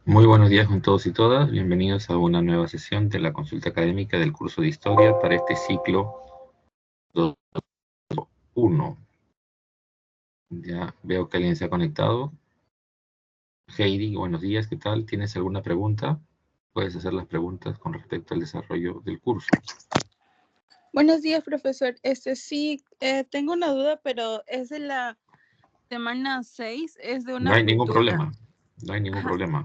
Muy buenos días con todos y todas. Bienvenidos a una nueva sesión de la consulta académica del curso de Historia para este ciclo 2.1. Ya veo que alguien se ha conectado. Heidi, buenos días, ¿qué tal? ¿Tienes alguna pregunta? Puedes hacer las preguntas con respecto al desarrollo del curso. Buenos días, profesor. Sí, tengo una duda, pero es de la semana 6, es de una No hay ningún cultura. problema. No hay ningún problema.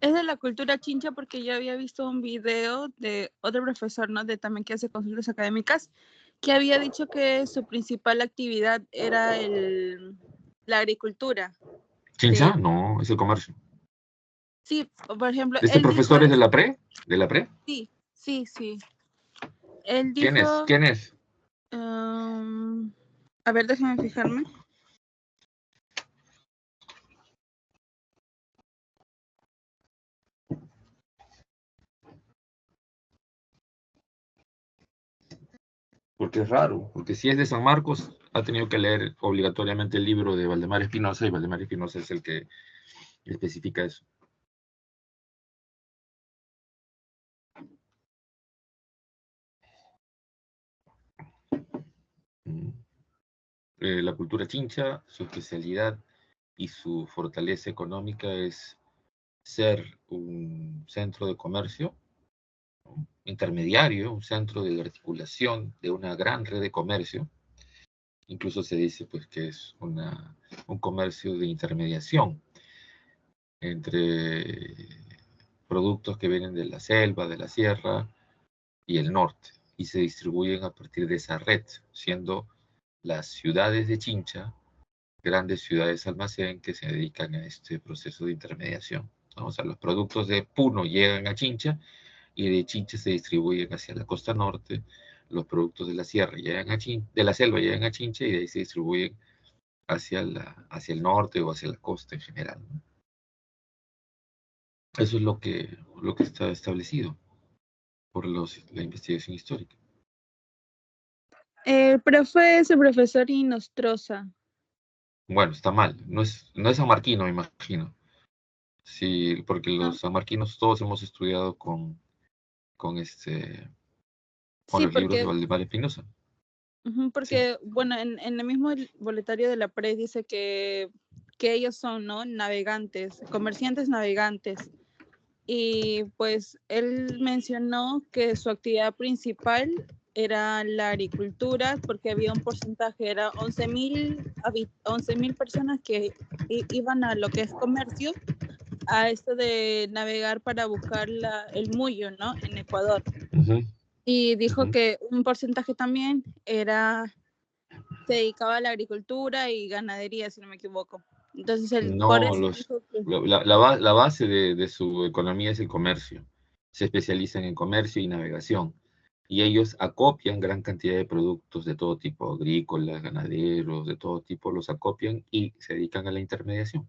Es de la cultura chincha porque yo había visto un video de otro profesor, ¿no? De también que hace consultas académicas, que había dicho que su principal actividad era la agricultura. ¿Chincha? No, es el comercio. Sí, por ejemplo, ¿Este él dijo profesor es de eso. la pre? ¿De la pre? Sí. Él ¿Quién es? dijo, ¿Quién es? a ver, déjame fijarme. Porque es raro, porque si es de San Marcos, ha tenido que leer obligatoriamente el libro de Valdemar Espinosa, y Valdemar Espinosa es el que especifica eso. La cultura chincha, su especialidad y su fortaleza económica es ser un centro de comercio, ¿no? Intermediario, un centro de articulación de una gran red de comercio. Incluso se dice pues, que es un comercio de intermediación entre productos que vienen de la selva, de la sierra y el norte, y se distribuyen a partir de esa red, siendo las ciudades de Chincha grandes ciudades almacén que se dedican a este proceso de intermediación, ¿no? O sea, los productos de Puno llegan a Chincha y de Chincha se distribuyen hacia la costa norte, los productos de la sierra llegan a Chincha, de la selva llegan a Chincha y de ahí se distribuyen hacia el norte o hacia la costa en general, ¿no? Eso es lo que está establecido por la investigación histórica. El profe es el profesor Inostroza. Bueno, está mal, no es sanmarquino, me imagino. Sí, porque Ah, los sanmarquinos todos hemos estudiado con con sí, los libros de porque Valdemar Espinosa. Sí. porque, bueno, en el mismo boletario de la PRE dice que ellos son, ¿no? Navegantes, comerciantes navegantes. Y pues él mencionó que su actividad principal era la agricultura, porque había un porcentaje, era 11,000 personas que iban a lo que es comercio, a esto de navegar para buscar el mullo, ¿no? En Ecuador. Ujú, Y dijo ujú. que un porcentaje también se dedicaba a la agricultura y ganadería, si no me equivoco. Entonces, por No, eso dijo que... la base de su economía es el comercio. Se especializan en comercio y navegación. Y ellos acopian gran cantidad de productos de todo tipo, agrícolas, ganaderos, de todo tipo, los acopian y se dedican a la intermediación.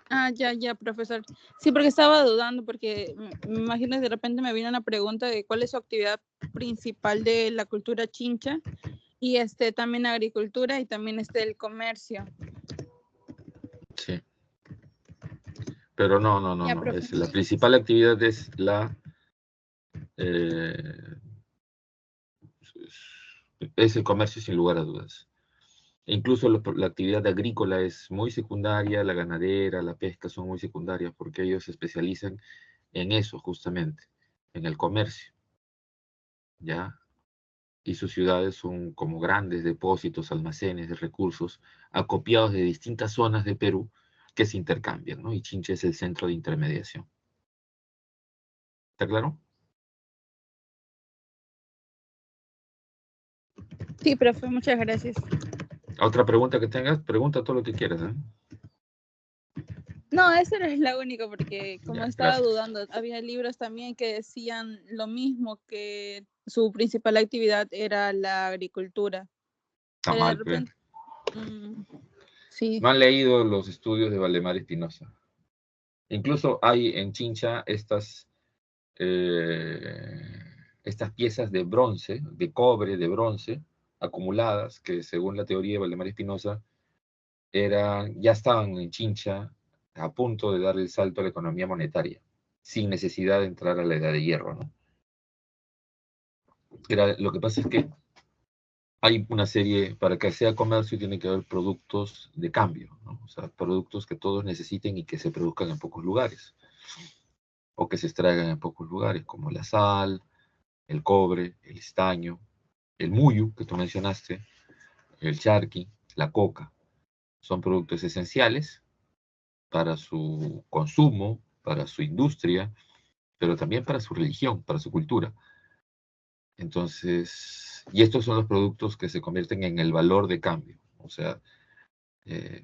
Ah, ya, profesor. Sí, porque estaba dudando, porque me imagino que de repente me vino una pregunta de cuál es su actividad principal de la cultura chincha, y también agricultura y también el comercio. Sí. Pero Ya, no. profe. La principal actividad es eh, es el comercio sin lugar a dudas. E incluso la actividad agrícola es muy secundaria, la ganadera, la pesca son muy secundarias porque ellos se especializan en eso justamente, en el comercio, ¿ya? Y sus ciudades son como grandes depósitos, almacenes de recursos acopiados de distintas zonas de Perú que se intercambian, ¿no? Y Chincha es el centro de intermediación. ¿Está claro? Sí, profe, muchas gracias. Otra pregunta que tengas, pregunta todo lo que quieras, ¿eh? No, esa era la única, porque como Ya, estaba gracias. dudando, había libros también que decían lo mismo, que su principal actividad era la agricultura. Está Pero de mal, pero repente, sí. no han leído los estudios de Valdemar Espinosa. Incluso hay en Chincha eh, estas piezas de bronce, de cobre, de bronce, acumuladas, que según la teoría de Valdemar Espinosa, ya estaban en Chincha a punto de dar el salto a la economía monetaria, sin necesidad de entrar a la edad de hierro, ¿no? Lo que pasa es que hay una serie, para que sea comercio tiene que haber productos de cambio, ¿no? O sea, productos que todos necesiten y que se produzcan en pocos lugares, o que se extraigan en pocos lugares, como la sal, el cobre, el estaño, el muyu, que tú mencionaste, el charqui, la coca. Son productos esenciales para su consumo, para su industria, pero también para su religión, para su cultura. Entonces, y estos son los productos que se convierten en el valor de cambio. O sea,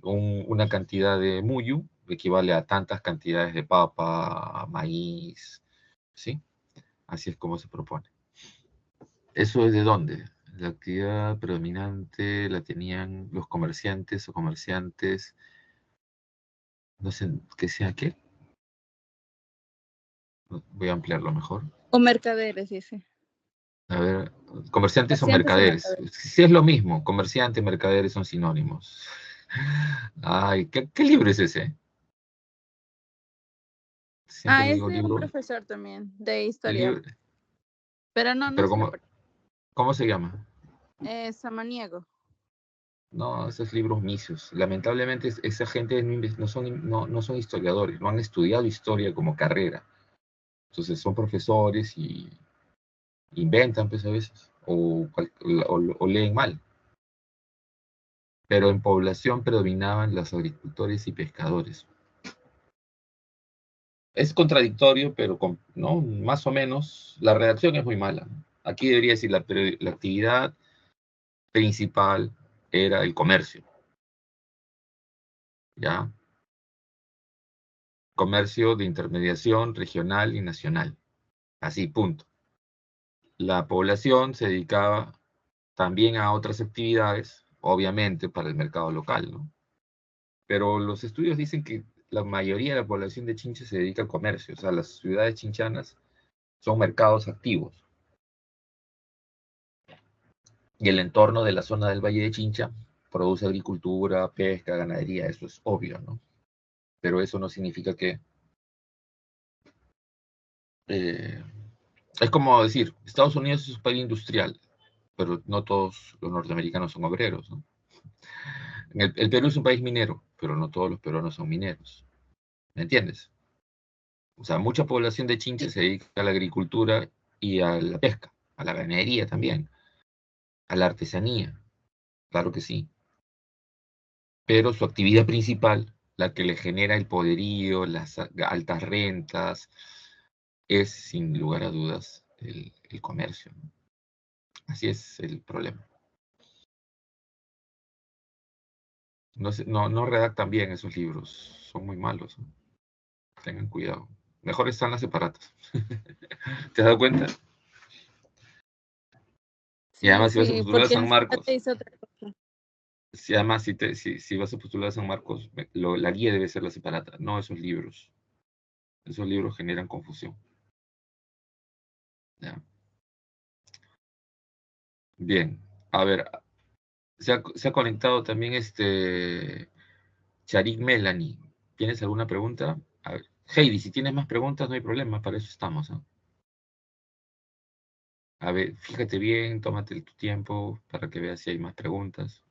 una cantidad de muyu equivale a tantas cantidades de papa, maíz, ¿sí? Así es como se propone. ¿Eso es de dónde? La actividad predominante la tenían los comerciantes o comerciantes, no sé qué sea qué. Voy a ampliarlo mejor. O mercaderes, dice. A ver, comerciantes o Comerciantes o mercaderes. mercaderes. Sí es lo mismo, comerciantes y mercaderes son sinónimos. Ay, ¿qué libro es ese? Siempre Ah, que es digo de un libro, profesor también, de historia. libro, Pero no pero se lo ¿cómo se llama? Samaniego. No, esos libros misios. Lamentablemente esa gente no son historiadores, no han estudiado historia como carrera. Entonces son profesores y inventan pues a veces, o leen mal. Pero en población predominaban los agricultores y pescadores. Es contradictorio, pero ¿no? Más o menos la redacción es muy mala, ¿no? Aquí debería decir la actividad principal era el comercio, ¿ya? Comercio de intermediación regional y nacional. Así, punto. La población se dedicaba también a otras actividades, obviamente para el mercado local, ¿no? Pero los estudios dicen que la mayoría de la población de Chincha se dedica al comercio, o sea, las ciudades chinchanas son mercados activos. Y el entorno de la zona del Valle de Chincha produce agricultura, pesca, ganadería, eso es obvio, ¿no? Pero eso no significa que... eh, es como decir, Estados Unidos es un país industrial, pero no todos los norteamericanos son obreros, ¿no? El Perú es un país minero, pero no todos los peruanos son mineros. ¿Me entiendes? O sea, mucha población de Chincha se dedica a la agricultura y a la pesca, a la ganadería también, a la artesanía, claro que sí. Pero su actividad principal, la que le genera el poderío, las altas rentas, es sin lugar a dudas el comercio, ¿no? Así es el problema. No redactan bien esos libros, son muy malos, ¿no? Tengan cuidado. Mejor están las separatas. ¿Te has dado cuenta? Y Sí, además si vas a sí, postular a porque San en te Marcos, dice otra cosa. si además si vas a postular a San Marcos, la guía debe ser la separata, no esos libros. Esos libros generan confusión. ¿Ya? Bien, a ver, se ha conectado también Charik Melanie. ¿Tienes alguna pregunta? A ver, Heidi, si tienes más preguntas, no hay problema, para eso estamos, ¿no? A ver, fíjate bien, tómate tu tiempo para que veas si hay más preguntas.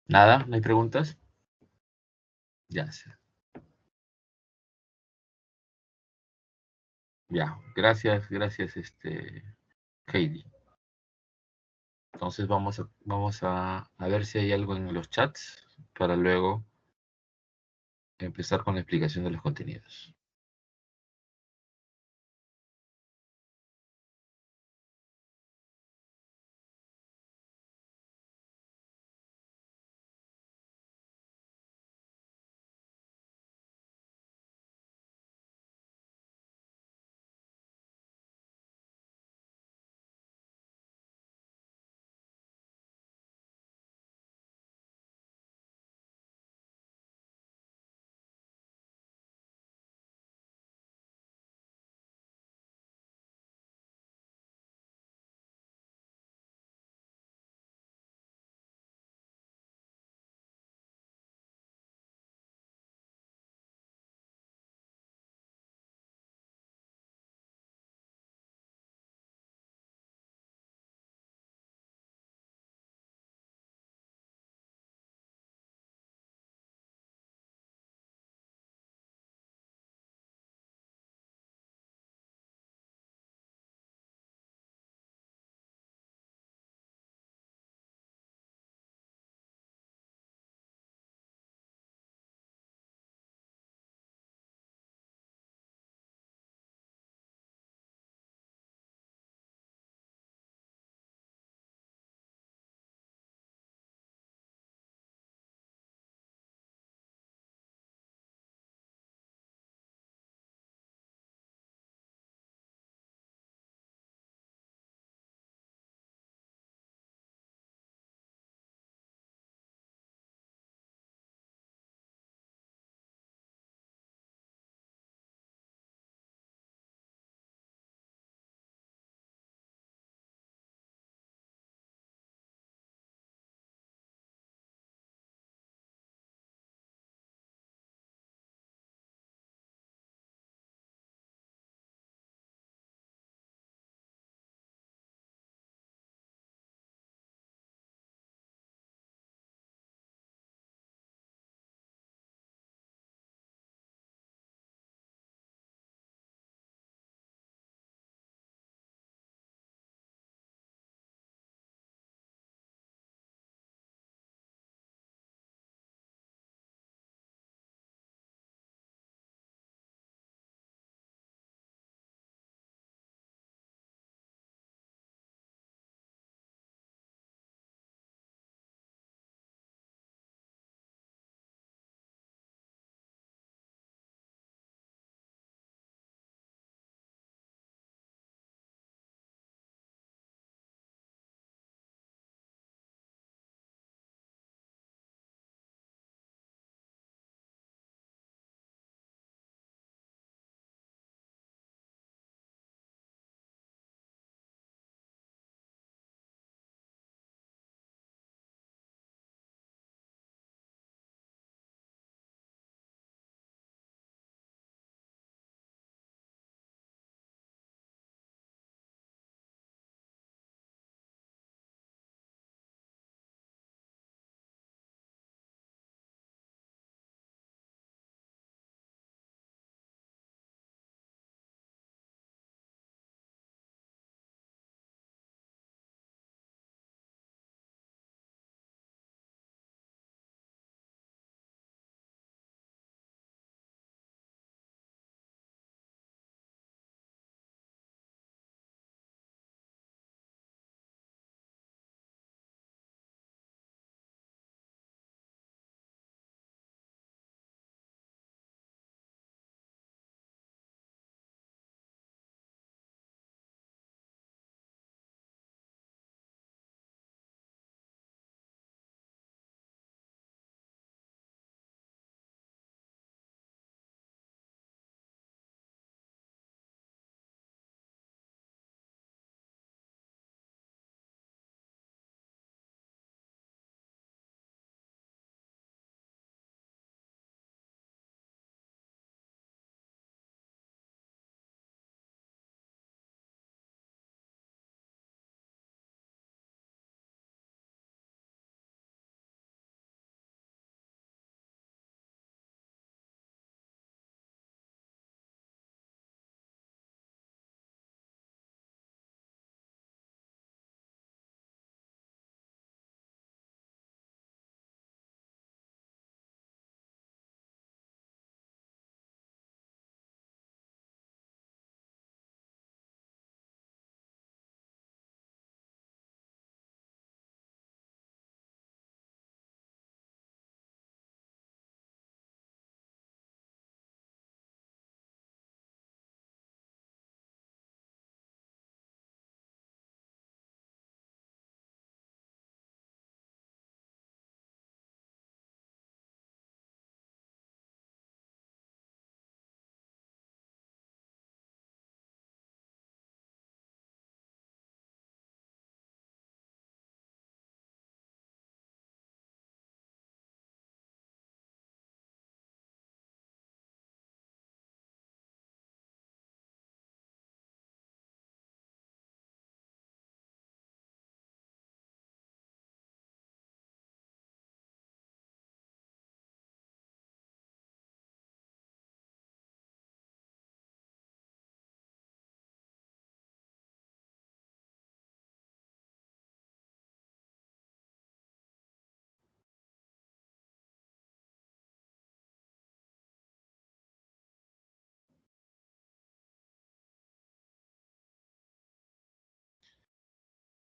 ¿Nada? ¿No hay preguntas? Ya sé. Ya, gracias, Heidi. Entonces vamos a ver si hay algo en los chats para luego empezar con la explicación de los contenidos.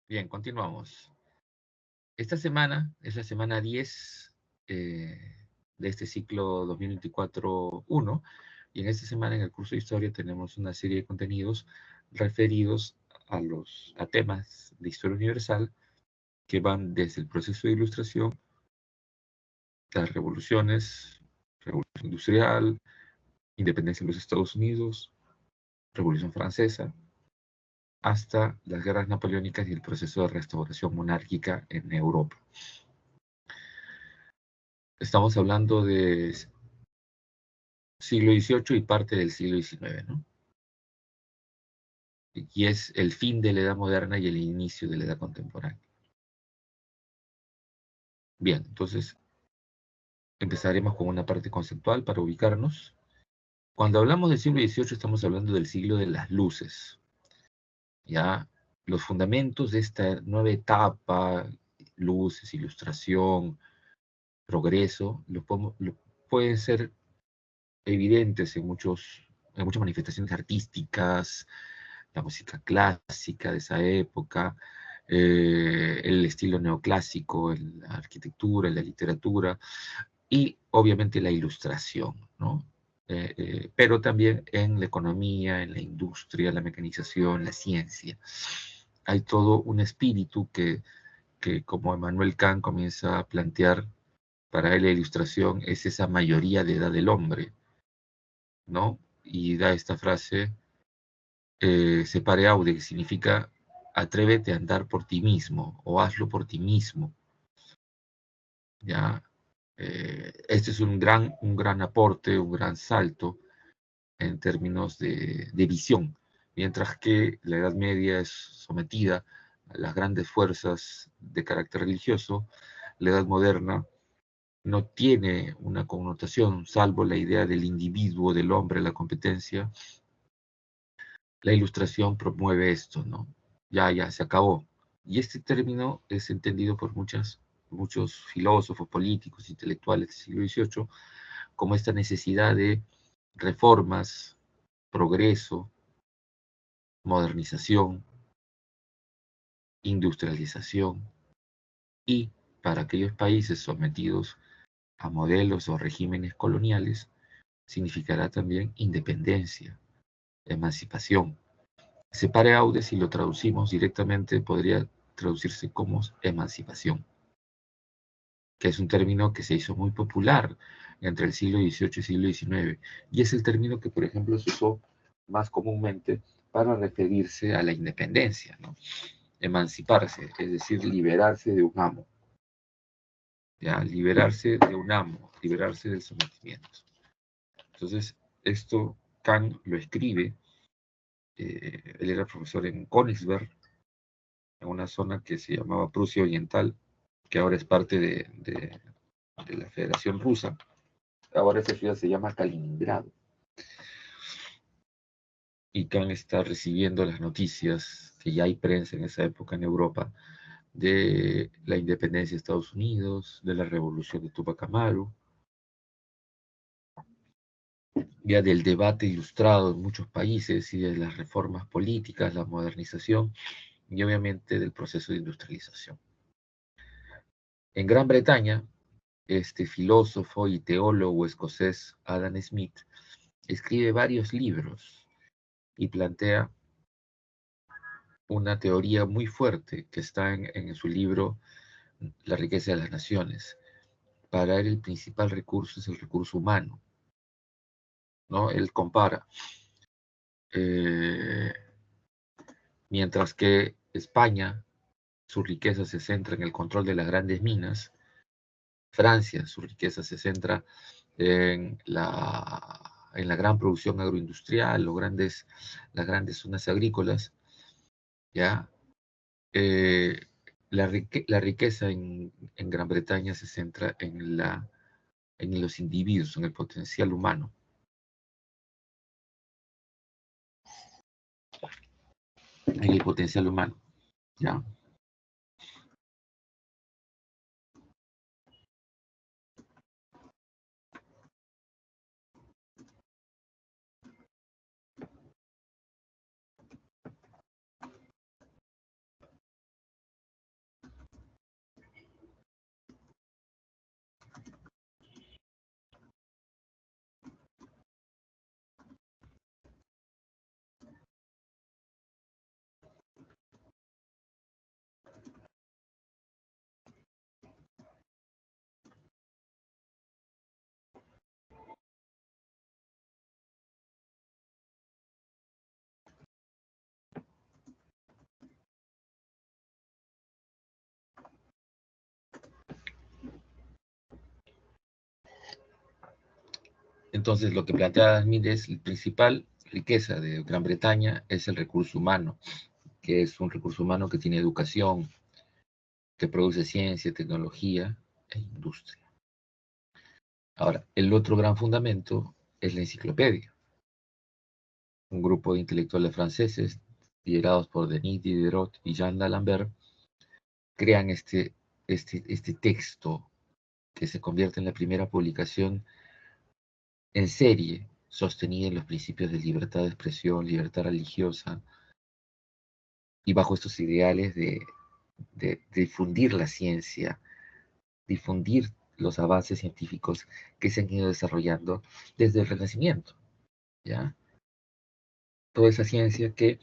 Bien, continuamos. Esta semana es la semana 10 de este ciclo 2024-1, y en esta semana en el curso de historia tenemos una serie de contenidos referidos a temas de historia universal que van desde el proceso de ilustración, las revoluciones, revolución industrial, independencia de los Estados Unidos, revolución francesa, hasta las guerras napoleónicas y el proceso de restauración monárquica en Europa. Estamos hablando de siglo XVIII y parte del siglo XIX, ¿no? Y es el fin de la Edad Moderna y el inicio de la Edad Contemporánea. Bien, entonces empezaremos con una parte conceptual para ubicarnos. Cuando hablamos del siglo XVIII estamos hablando del siglo de las luces. Ya los fundamentos de esta nueva etapa, luces, ilustración, progreso, pueden ser evidentes en muchas manifestaciones artísticas, la música clásica de esa época, el estilo neoclásico, la arquitectura, la literatura y obviamente la ilustración, ¿no? Pero también en la economía, en la industria, la mecanización, la ciencia. Hay todo un espíritu que como Emmanuel Kant comienza a plantear, para él la ilustración es esa mayoría de edad del hombre, ¿no? Y da esta frase, separe aude, que significa atrévete a andar por ti mismo o hazlo por ti mismo, ¿ya? Este es un gran aporte, un gran salto en términos de visión, mientras que la Edad Media es sometida a las grandes fuerzas de carácter religioso. La Edad Moderna no tiene una connotación, salvo la idea del individuo, del hombre, la competencia. La ilustración promueve esto, ¿no? Ya, se acabó. Y este término es entendido por muchos filósofos, políticos, intelectuales del siglo XVIII como esta necesidad de reformas, progreso, modernización, industrialización, y para aquellos países sometidos a modelos o regímenes coloniales, significará también independencia, emancipación. Separe aude, si lo traducimos directamente, podría traducirse como emancipación, que es un término que se hizo muy popular entre el siglo XVIII y el siglo XIX, y es el término que, por ejemplo, se usó más comúnmente para referirse a la independencia, ¿no? Emanciparse, es decir, liberarse de un amo, ¿ya? Liberarse de un amo, liberarse del sometimiento. Entonces, esto Kant lo escribe, él era profesor en Königsberg, en una zona que se llamaba Prusia Oriental, que ahora es parte de la Federación Rusa. Ahora esa ciudad se llama Kaliningrado. Y Kant está recibiendo las noticias, que ya hay prensa en esa época en Europa, de la independencia de Estados Unidos, de la revolución de Tupac Amaru, ya del debate ilustrado en muchos países y de las reformas políticas, la modernización y obviamente del proceso de industrialización. En Gran Bretaña, este filósofo y teólogo escocés Adam Smith escribe varios libros y plantea una teoría muy fuerte que está en su libro La riqueza de las naciones. Para él el principal recurso es el recurso humano, ¿no? Él compara, eh, mientras que España, su riqueza se centra en el control de las grandes minas. Francia, su riqueza se centra en la gran producción agroindustrial, las grandes zonas agrícolas, ¿ya? Eh, la riqueza en Gran Bretaña se centra en los individuos, en el potencial humano. En el potencial humano, ¿ya? Entonces, lo que plantea Adam Smith es la principal riqueza de Gran Bretaña es el recurso humano, que es un recurso humano que tiene educación, que produce ciencia, tecnología e industria. Ahora, el otro gran fundamento es la enciclopedia. Un grupo de intelectuales franceses, liderados por Denis Diderot y Jean d'Alembert, crean este texto que se convierte en la primera publicación en serie sostenida en los principios de libertad de expresión, libertad religiosa, y bajo estos ideales de difundir la ciencia, difundir los avances científicos que se han ido desarrollando desde el Renacimiento, ¿ya? Toda esa ciencia que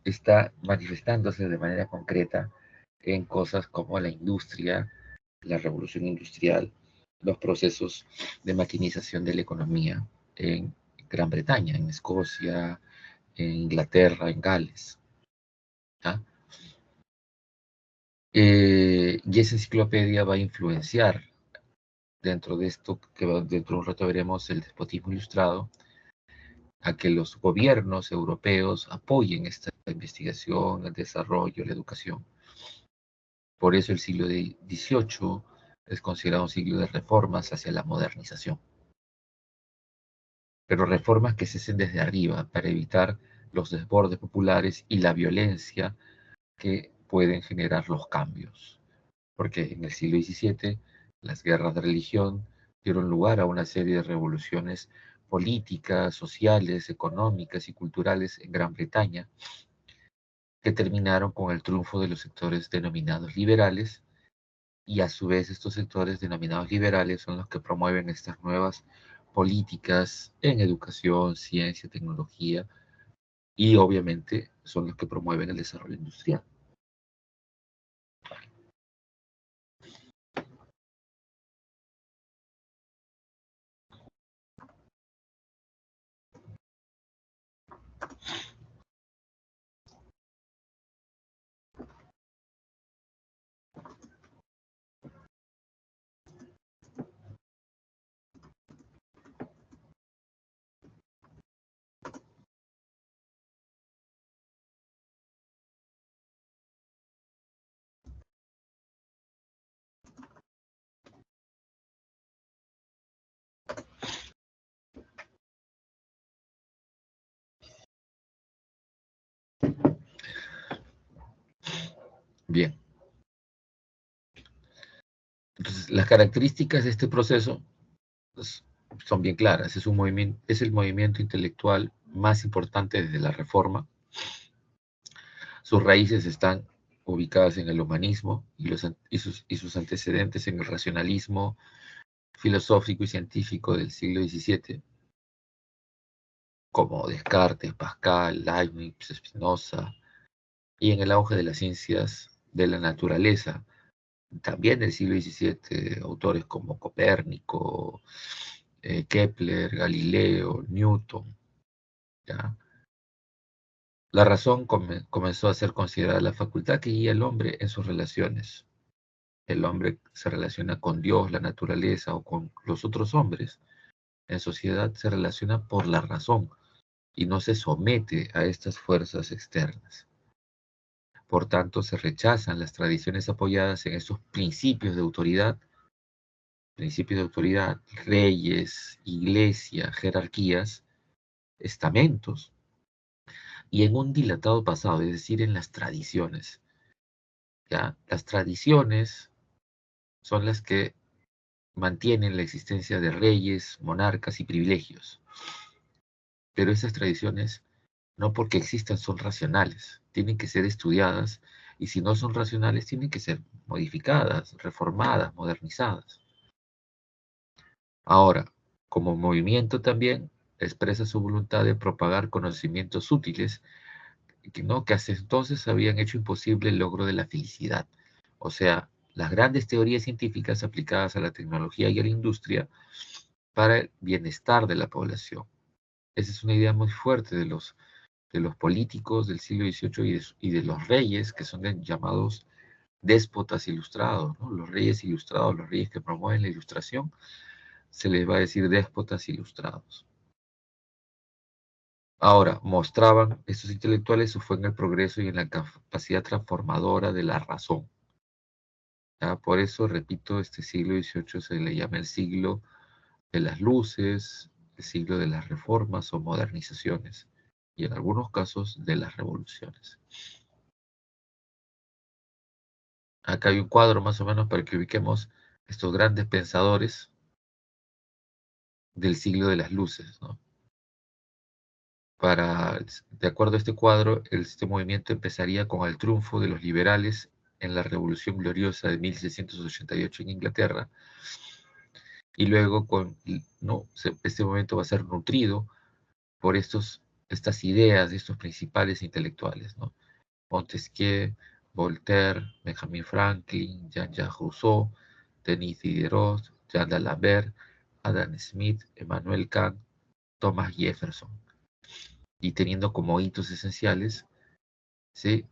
está manifestándose de manera concreta en cosas como la industria, la revolución industrial, los procesos de maquinización de la economía en Gran Bretaña, en Escocia, en Inglaterra, en Gales, ¿ya? Y esa enciclopedia va a influenciar dentro de esto, que dentro de un rato veremos el despotismo ilustrado, a que los gobiernos europeos apoyen esta investigación, el desarrollo, la educación. Por eso el siglo XVIII es considerado un siglo de reformas hacia la modernización. Pero reformas que se hacen desde arriba para evitar los desbordes populares y la violencia que pueden generar los cambios. Porque en el siglo XVII las guerras de religión dieron lugar a una serie de revoluciones políticas, sociales, económicas y culturales en Gran Bretaña, que terminaron con el triunfo de los sectores denominados liberales, y a su vez estos sectores denominados liberales son los que promueven estas nuevas políticas en educación, ciencia, tecnología, y obviamente son los que promueven el desarrollo industrial. Bien. Entonces, las características de este proceso pues, son bien claras. Es el movimiento intelectual más importante desde la Reforma. Sus raíces están ubicadas en el humanismo y sus antecedentes en el racionalismo filosófico y científico del siglo XVII, como Descartes, Pascal, Leibniz, Spinoza, y en el auge de las ciencias de la naturaleza, también del siglo XVII, autores como Copérnico, Kepler, Galileo, Newton, ¿ya? La razón comenzó a ser considerada la facultad que guía al hombre en sus relaciones. El hombre se relaciona con Dios, la naturaleza o con los otros hombres. En sociedad se relaciona por la razón y no se somete a estas fuerzas externas. Por tanto, se rechazan las tradiciones apoyadas en estos principios de autoridad, reyes, iglesia, jerarquías, estamentos, y en un dilatado pasado, es decir, en las tradiciones. ¿Ya? Las tradiciones son las que mantienen la existencia de reyes, monarcas y privilegios. Pero esas tradiciones, no porque existan, son racionales, tienen que ser estudiadas, y si no son racionales, tienen que ser modificadas, reformadas, modernizadas. Ahora, como movimiento también expresa su voluntad de propagar conocimientos útiles ¿no? que hasta entonces habían hecho imposible el logro de la felicidad. O sea, las grandes teorías científicas aplicadas a la tecnología y a la industria para el bienestar de la población. Esa es una idea muy fuerte de los políticos del siglo XVIII y de los reyes, que son llamados déspotas ilustrados, ¿no? Los reyes ilustrados, los reyes que promueven la ilustración, se les va a decir déspotas ilustrados. Ahora, mostraban estos intelectuales su fe en el progreso y en la capacidad transformadora de la razón. ¿Ya? Por eso, repito, este siglo XVIII se le llama el siglo de las luces, el siglo de las reformas o modernizaciones, y en algunos casos de las revoluciones. Acá hay un cuadro más o menos para que ubiquemos estos grandes pensadores del siglo de las luces, ¿no? De acuerdo a este cuadro, este movimiento empezaría con el triunfo de los liberales en la Revolución Gloriosa de 1688 en Inglaterra, y luego este movimiento va a ser nutrido por estas ideas de estos principales intelectuales, ¿no? Montesquieu, Voltaire, Benjamin Franklin, Jean-Jacques Rousseau, Denis Diderot, Jean d'Alembert, Adam Smith, Emmanuel Kant, Thomas Jefferson, y teniendo como hitos esenciales, ¿sí?,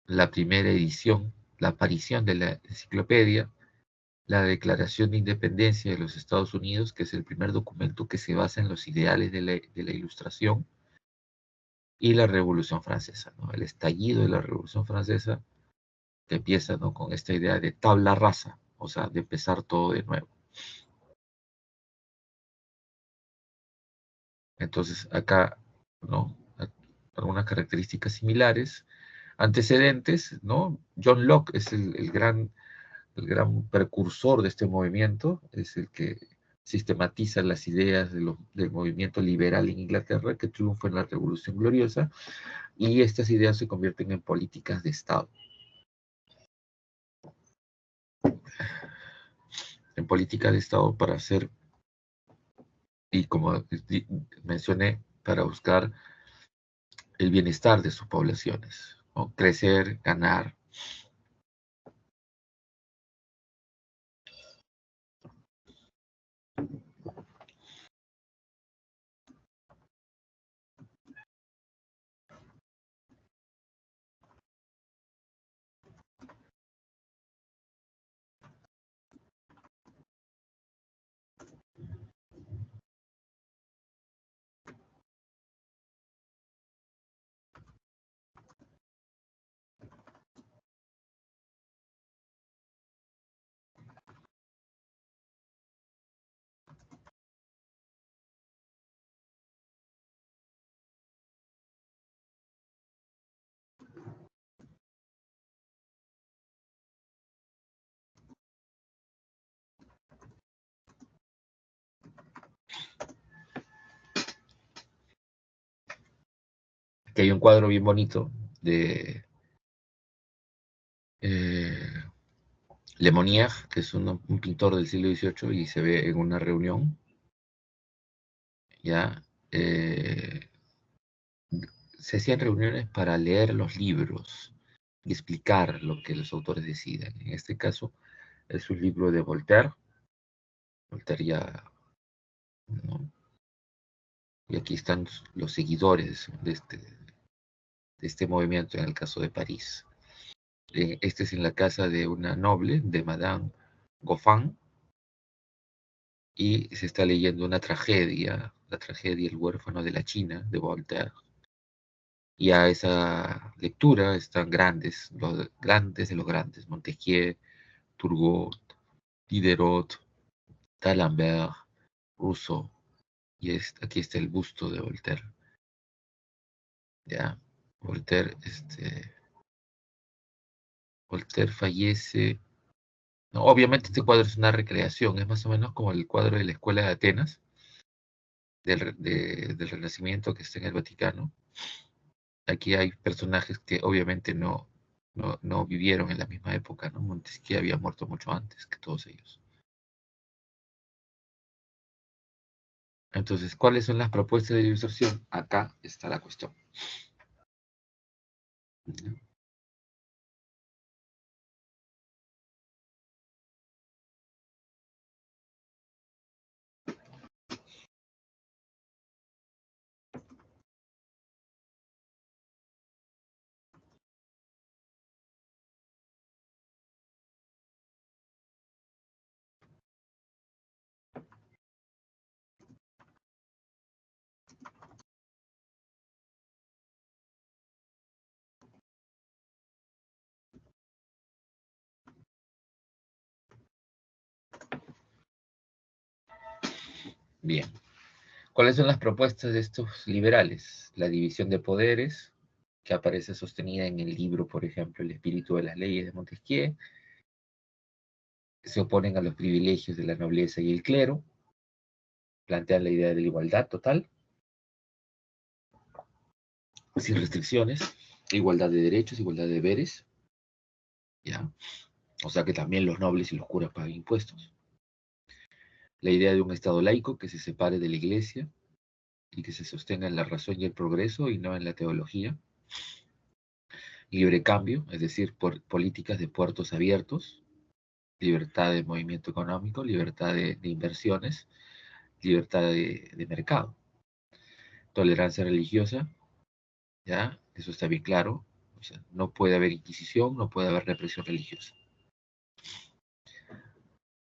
la primera edición, la aparición de la enciclopedia, la Declaración de Independencia de los Estados Unidos, que es el primer documento que se basa en los ideales de la Ilustración, y la Revolución Francesa, ¿no? El estallido de la Revolución Francesa, que empieza, ¿no?, con esta idea de tabla rasa, o sea, de empezar todo de nuevo. Entonces, acá, ¿no?, algunas características similares. Antecedentes, ¿no? John Locke es el gran precursor de este movimiento, es el que sistematiza las ideas del movimiento liberal en Inglaterra, que triunfa en la Revolución Gloriosa, y estas ideas se convierten en políticas de Estado. En política de Estado para hacer, y como mencioné, para buscar el bienestar de sus poblaciones, ¿no? Crecer, ganar. Aquí hay un cuadro bien bonito de Le Monnier, que es un pintor del siglo XVIII, y se ve en una reunión, ¿ya? Se hacían reuniones para leer los libros y explicar lo que los autores deciden. En este caso, es un libro de Voltaire. Voltaire ya, ¿no? Y aquí están los seguidores de este movimiento en el caso de París. Este es en la casa de una noble, de Madame Goffin, y se está leyendo una tragedia, la tragedia El huérfano de la China, de Voltaire. Y a esa lectura están los grandes de los grandes, Montesquieu, Turgot, Diderot, D'Alembert, Rousseau, y aquí está el busto de Voltaire. Ya, Voltaire, Voltaire fallece. No, obviamente este cuadro es una recreación, es más o menos como el cuadro de la Escuela de Atenas, del Renacimiento que está en el Vaticano. Aquí hay personajes que obviamente no vivieron en la misma época, ¿no? Montesquieu había muerto mucho antes que todos ellos. Entonces, ¿cuáles son las propuestas de ilustración? Acá está la cuestión. Bien. ¿Cuáles son las propuestas de estos liberales? La división de poderes, que aparece sostenida en el libro, por ejemplo, El espíritu de las leyes de Montesquieu. Se oponen a los privilegios de la nobleza y el clero. Plantean la idea de la igualdad total, sin restricciones, igualdad de derechos, igualdad de deberes, ¿ya? O sea que también los nobles y los curas pagan impuestos. La idea de un Estado laico que se separe de la Iglesia y que se sostenga en la razón y el progreso y no en la teología. Libre cambio, es decir, por políticas de puertos abiertos, libertad de movimiento económico, libertad de inversiones, libertad de mercado. Tolerancia religiosa, ¿ya? Eso está bien claro. O sea, no puede haber inquisición, no puede haber represión religiosa.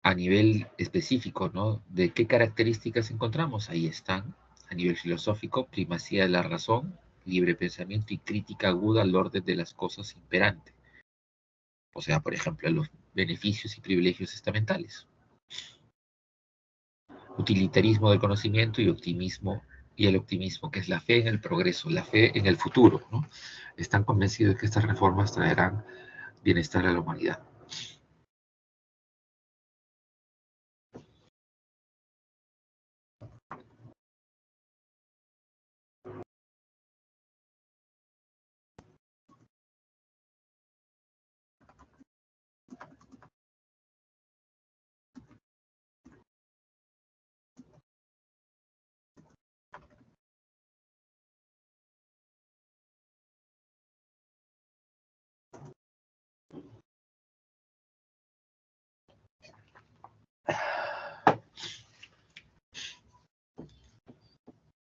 A nivel específico, ¿no? ¿De qué características encontramos? Ahí están. A nivel filosófico, primacía de la razón, libre pensamiento y crítica aguda al orden de las cosas imperante. O sea, por ejemplo, los beneficios y privilegios estamentales. Utilitarismo del conocimiento y optimismo, y el optimismo, que es la fe en el progreso, la fe en el futuro, ¿no? Están convencidos de que estas reformas traerán bienestar a la humanidad.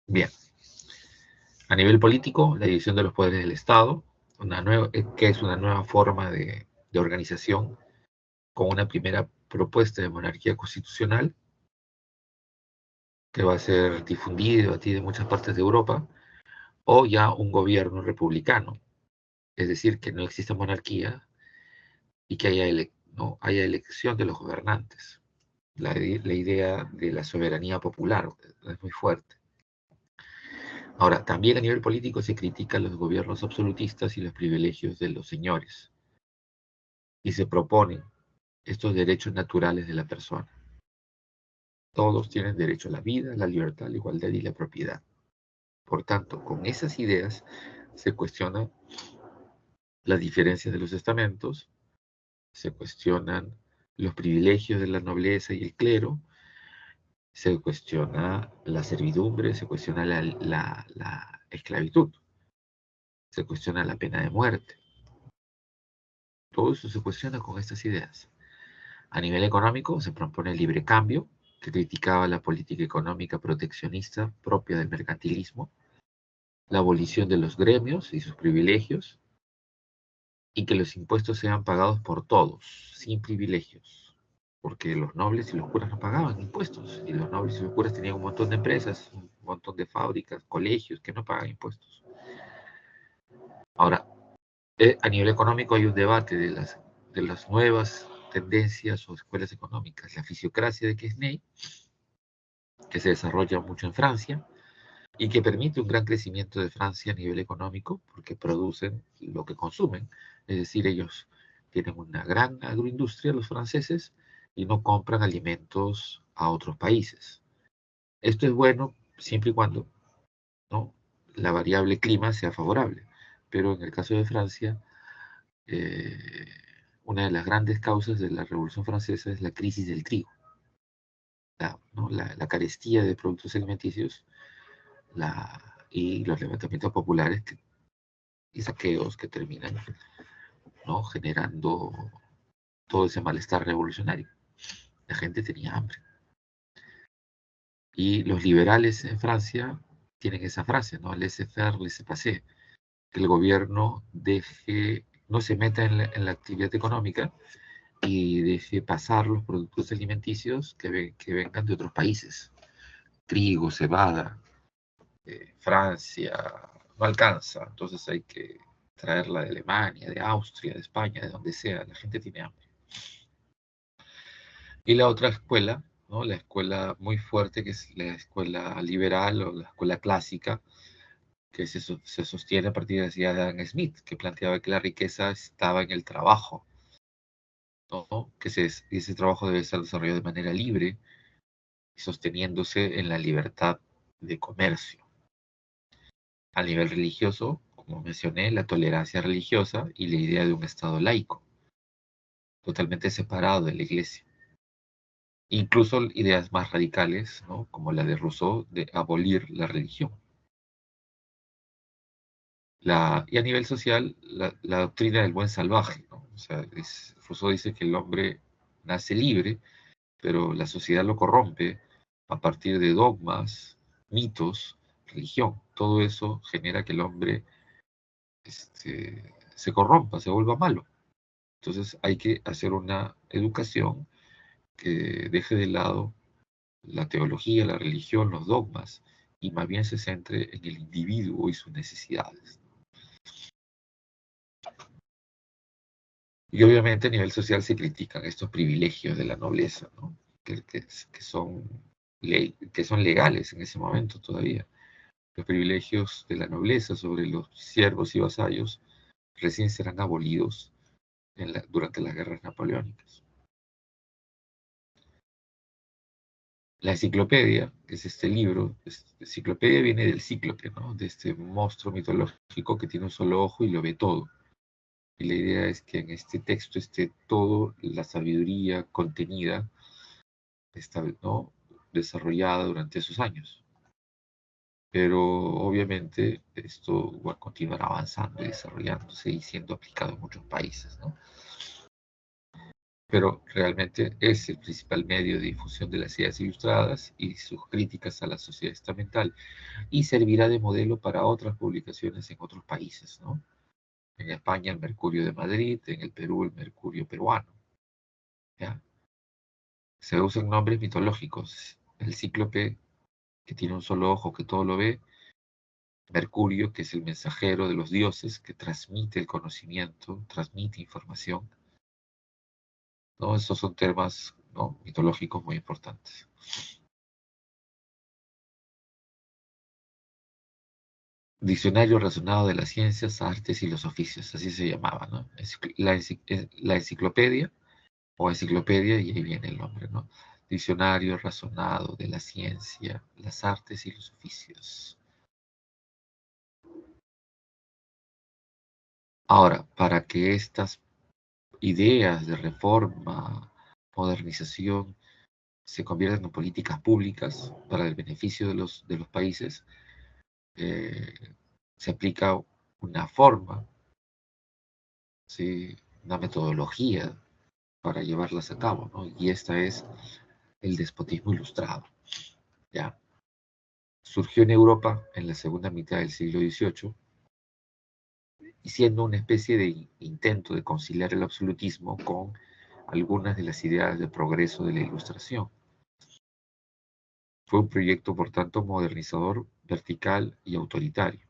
Bien. A nivel político, la división de los poderes del Estado, que es una nueva forma de organización con una primera propuesta de monarquía constitucional que va a ser difundida y debatida en muchas partes de Europa, o ya un gobierno republicano, es decir, que no exista monarquía y que no haya elección de los gobernantes. La idea de la soberanía popular es muy fuerte. Ahora, también a nivel político se critican los gobiernos absolutistas y los privilegios de los señores, y se proponen estos derechos naturales de la persona. Todos tienen derecho a la vida, la libertad, la igualdad y la propiedad. Por tanto, con esas ideas se cuestionan las diferencias de los estamentos, se cuestionan los privilegios de la nobleza y el clero, se cuestiona la servidumbre, se cuestiona la esclavitud, se cuestiona la pena de muerte. Todo eso se cuestiona con estas ideas. A nivel económico se propone el libre cambio, que criticaba la política económica proteccionista propia del mercantilismo, la abolición de los gremios y sus privilegios, y que los impuestos sean pagados por todos, sin privilegios, porque los nobles y los curas no pagaban impuestos, y los nobles y los curas tenían un montón de empresas, un montón de fábricas, colegios que no pagan impuestos. Ahora, a nivel económico hay un debate de las nuevas tendencias o escuelas económicas, la fisiocracia de Quesnay, que se desarrolla mucho en Francia, y que permite un gran crecimiento de Francia a nivel económico porque producen lo que consumen. Es decir, ellos tienen una gran agroindustria, los franceses, y no compran alimentos a otros países. Esto es bueno siempre y cuando, ¿no?, la variable clima sea favorable. Pero en el caso de Francia, eh, una de las grandes causas de la Revolución Francesa es la crisis del trigo, ¿no?, la carestía de productos alimenticios y los levantamientos populares y saqueos que terminan, ¿no?, generando todo ese malestar revolucionario. La gente tenía hambre. Y los liberales en Francia tienen esa frase, ¿no? Laissez-faire, laissez-passer, que el gobierno no se meta en la actividad económica y deje pasar los productos alimenticios que vengan de otros países. Trigo, cebada, Francia, no alcanza, entonces hay que traerla de Alemania, de Austria, de España, de donde sea, la gente tiene hambre. Y la otra escuela ¿no? La escuela muy fuerte, que es la escuela liberal o la escuela clásica, que se sostiene a partir de la idea de Adam Smith, que planteaba que la riqueza estaba en el trabajo, ¿no? Ese trabajo debe ser desarrollado de manera libre y sosteniéndose en la libertad de comercio. A nivel religioso, como mencioné, la tolerancia religiosa y la idea de un Estado laico, totalmente separado de la Iglesia. Incluso ideas más radicales, ¿no? Como la de Rousseau, de abolir la religión. Y a nivel social, la doctrina del buen salvaje, ¿no? O sea, Rousseau dice que el hombre nace libre, pero la sociedad lo corrompe a partir de dogmas, mitos, religión. Todo eso genera que el hombre se corrompa, se vuelva malo. Entonces hay que hacer una educación que deje de lado la teología, la religión, los dogmas, y más bien se centre en el individuo y sus necesidades. Y obviamente a nivel social se critican estos privilegios de la nobleza, ¿no? que son legales en ese momento todavía. Los privilegios de la nobleza sobre los siervos y vasallos recién serán abolidos durante las guerras napoleónicas. La enciclopedia, que es este libro, enciclopedia viene del cíclope, ¿no? De este monstruo mitológico que tiene un solo ojo y lo ve todo. Y la idea es que en este texto esté toda la sabiduría contenida, ¿no? Desarrollada durante esos años. Pero obviamente esto va a continuar avanzando y desarrollándose y siendo aplicado en muchos países, ¿no? Pero realmente es el principal medio de difusión de las ideas ilustradas y sus críticas a la sociedad estamental, y servirá de modelo para otras publicaciones en otros países, ¿no? En España el Mercurio de Madrid, en el Perú el Mercurio peruano, ¿ya? Se usan nombres mitológicos, el cíclope, que tiene un solo ojo que todo lo ve, Mercurio, que es el mensajero de los dioses, que transmite el conocimiento, transmite información, ¿no? Estos son temas, ¿no? mitológicos muy importantes. Diccionario razonado de las ciencias, artes y los oficios, así se llamaba, ¿no? La enciclopedia, o enciclopedia, y ahí viene el nombre, ¿no? Diccionario razonado de la ciencia, las artes y los oficios. Ahora, para que estas ideas de reforma, modernización, se conviertan en políticas públicas para el beneficio de los países, eh, se aplica una forma, ¿sí? Una metodología para llevarlas a cabo, ¿no? Y esta es el despotismo ilustrado, ¿ya? Surgió en Europa en la segunda mitad del siglo XVIII y siendo una especie de intento de conciliar el absolutismo con algunas de las ideas de progreso de la Ilustración. Fue un proyecto, por tanto, modernizador, vertical y autoritario.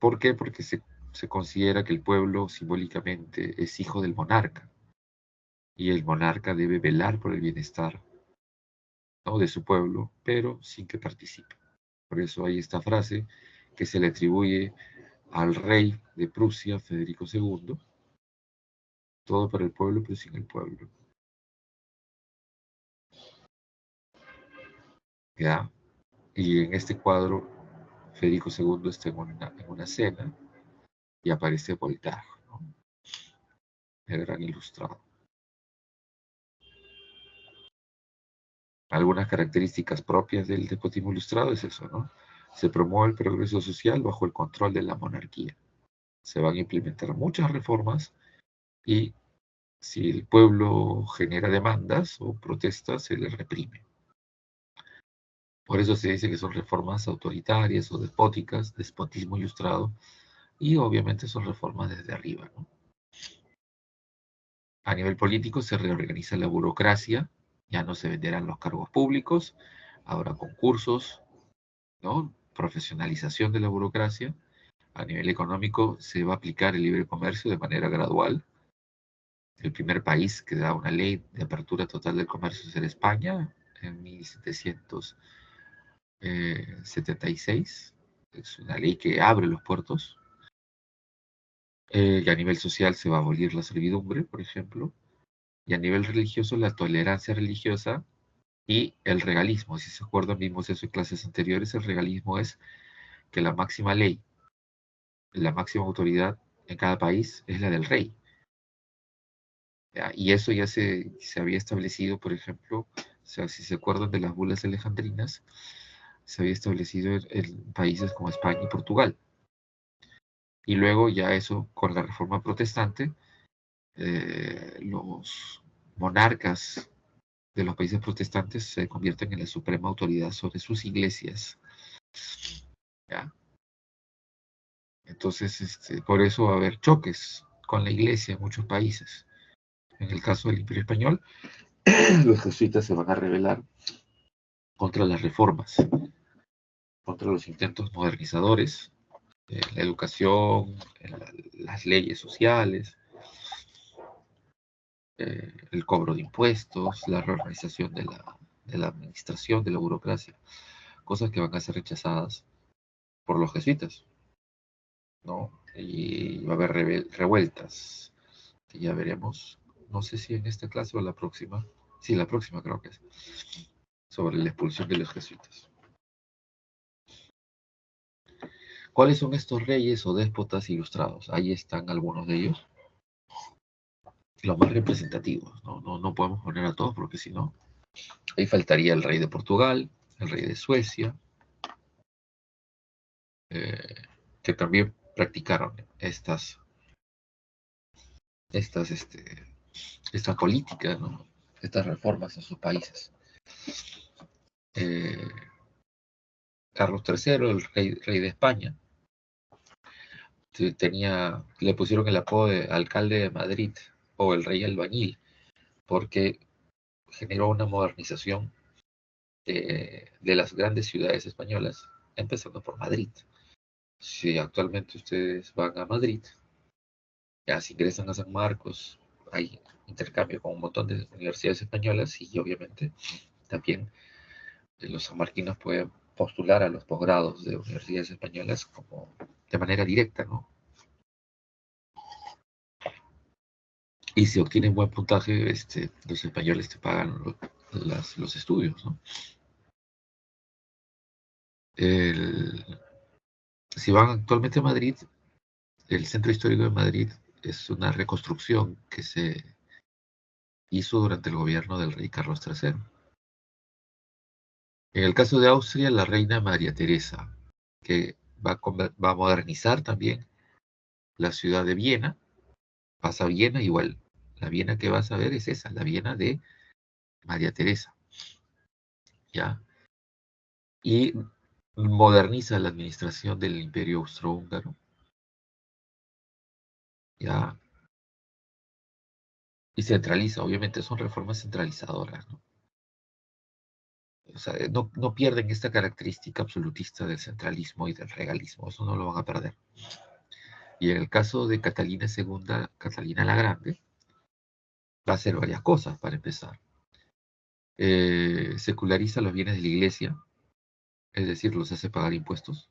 ¿Por qué? Porque se considera que el pueblo simbólicamente es hijo del monarca y el monarca debe velar por el bienestar, ¿no? de su pueblo, pero sin que participe. Por eso hay esta frase que se le atribuye al rey de Prusia, Federico II, todo para el pueblo, pero sin el pueblo. ¿Ya? Y en este cuadro, Federico II está en una cena y aparece Voltaire, ¿no? El gran ilustrado. Algunas características propias del despotismo ilustrado es eso, ¿no? Se promueve el progreso social bajo el control de la monarquía. Se van a implementar muchas reformas y si el pueblo genera demandas o protestas, se le reprime. Por eso se dice que son reformas autoritarias o despóticas, despotismo ilustrado, y obviamente son reformas desde arriba, ¿no? A nivel político se reorganiza la burocracia, ya no se venderán los cargos públicos, habrá concursos, ¿no? Profesionalización de la burocracia. A nivel económico se va a aplicar el libre comercio de manera gradual, El primer país que da una ley de apertura total del comercio era España, en 1776. Es una ley que abre los puertos. Y a nivel social se va a abolir la servidumbre, por ejemplo. Y a nivel religioso, la tolerancia religiosa y el regalismo. Si se acuerdan, vimos eso en clases anteriores. El regalismo es que la máxima ley, la máxima autoridad en cada país es la del rey. ¿Ya? Y eso ya se había establecido, por ejemplo, o sea, si se acuerdan de las bulas alejandrinas, se había establecido en países como España y Portugal. Y luego ya eso, con la reforma protestante, los monarcas de los países protestantes se convierten en la suprema autoridad sobre sus iglesias. ¿Ya? Entonces, por eso va a haber choques con la iglesia en muchos países. En el caso del Imperio Español, los jesuitas se van a rebelar contra las reformas, contra los intentos modernizadores, la educación, las leyes sociales, el cobro de impuestos, la reorganización de la administración, de la burocracia, cosas que van a ser rechazadas por los jesuitas, ¿no? Y va a haber revueltas, que ya veremos, no sé si en esta clase o la próxima, sí, la próxima creo que es, sobre la expulsión de los jesuitas. ¿Cuáles son estos reyes o déspotas ilustrados? Ahí están algunos de ellos, los más representativos, ¿no? No podemos poner a todos porque si no, ahí faltaría el rey de Portugal, el rey de Suecia, que también practicaron estas políticas, ¿no? Estas reformas en sus países. Carlos III, el rey de España, le pusieron el apodo de alcalde de Madrid o el rey albañil, porque generó una modernización de las grandes ciudades españolas, empezando por Madrid. Si actualmente ustedes van a Madrid, ya si ingresan a San Marcos, hay intercambio con un montón de universidades españolas y obviamente también los sanmarquinos pueden postular a los posgrados de universidades españolas como de manera directa, ¿no? Y si obtienen buen puntaje, los españoles te pagan los estudios, ¿no? Si van actualmente a Madrid, el centro histórico de Madrid es una reconstrucción que se hizo durante el gobierno del rey Carlos III. En el caso de Austria, la reina María Teresa, que va a modernizar también la ciudad de Viena. Vas a Viena, igual, la Viena que vas a ver es esa, la Viena de María Teresa, ¿ya? Y moderniza la administración del Imperio Austrohúngaro, ¿ya? Y centraliza, obviamente son reformas centralizadoras, ¿no? O sea, no pierden esta característica absolutista del centralismo y del regalismo, eso no lo van a perder. Y en el caso de Catalina II, Catalina la Grande, va a hacer varias cosas para empezar. Seculariza los bienes de la iglesia, es decir, los hace pagar impuestos,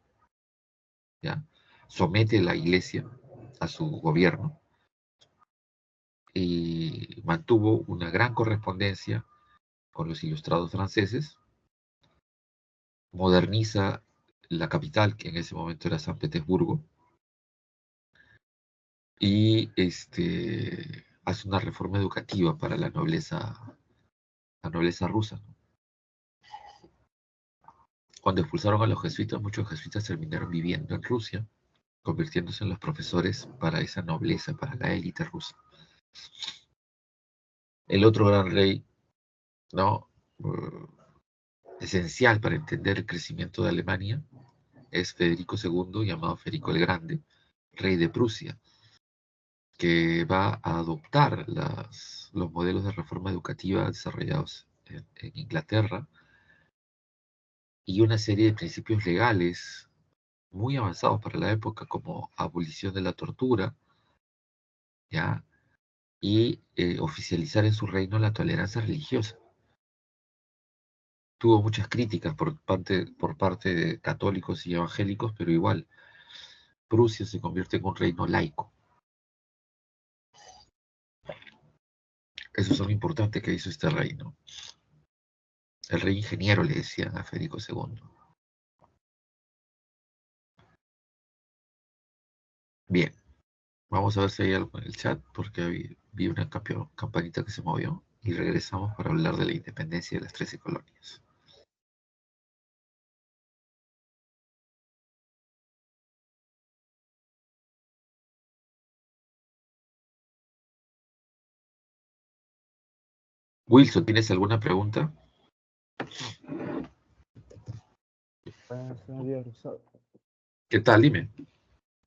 ¿ya? Somete la iglesia a su gobierno y mantuvo una gran correspondencia con los ilustrados franceses, moderniza la capital, que en ese momento era San Petersburgo, y hace una reforma educativa para la nobleza rusa. Cuando expulsaron a los jesuitas, muchos jesuitas terminaron viviendo en Rusia, convirtiéndose en los profesores para esa nobleza, para la élite rusa. El otro gran rey, ¿no? Esencial para entender el crecimiento de Alemania es Federico II, llamado Federico el Grande, rey de Prusia, que va a adoptar los modelos de reforma educativa desarrollados en Inglaterra y una serie de principios legales muy avanzados para la época, como abolición de la tortura, ¿ya? y oficializar en su reino la tolerancia religiosa. Tuvo muchas críticas por parte de católicos y evangélicos, pero igual, Prusia se convierte en un reino laico. Eso es lo importante que hizo este reino. El rey ingeniero le decían a Federico II. Bien, vamos a ver si hay algo en el chat, porque vi una campanita que se movió y regresamos para hablar de la independencia de las 13 colonias. Wilson, ¿tienes alguna pregunta? ¿Qué tal? Dime.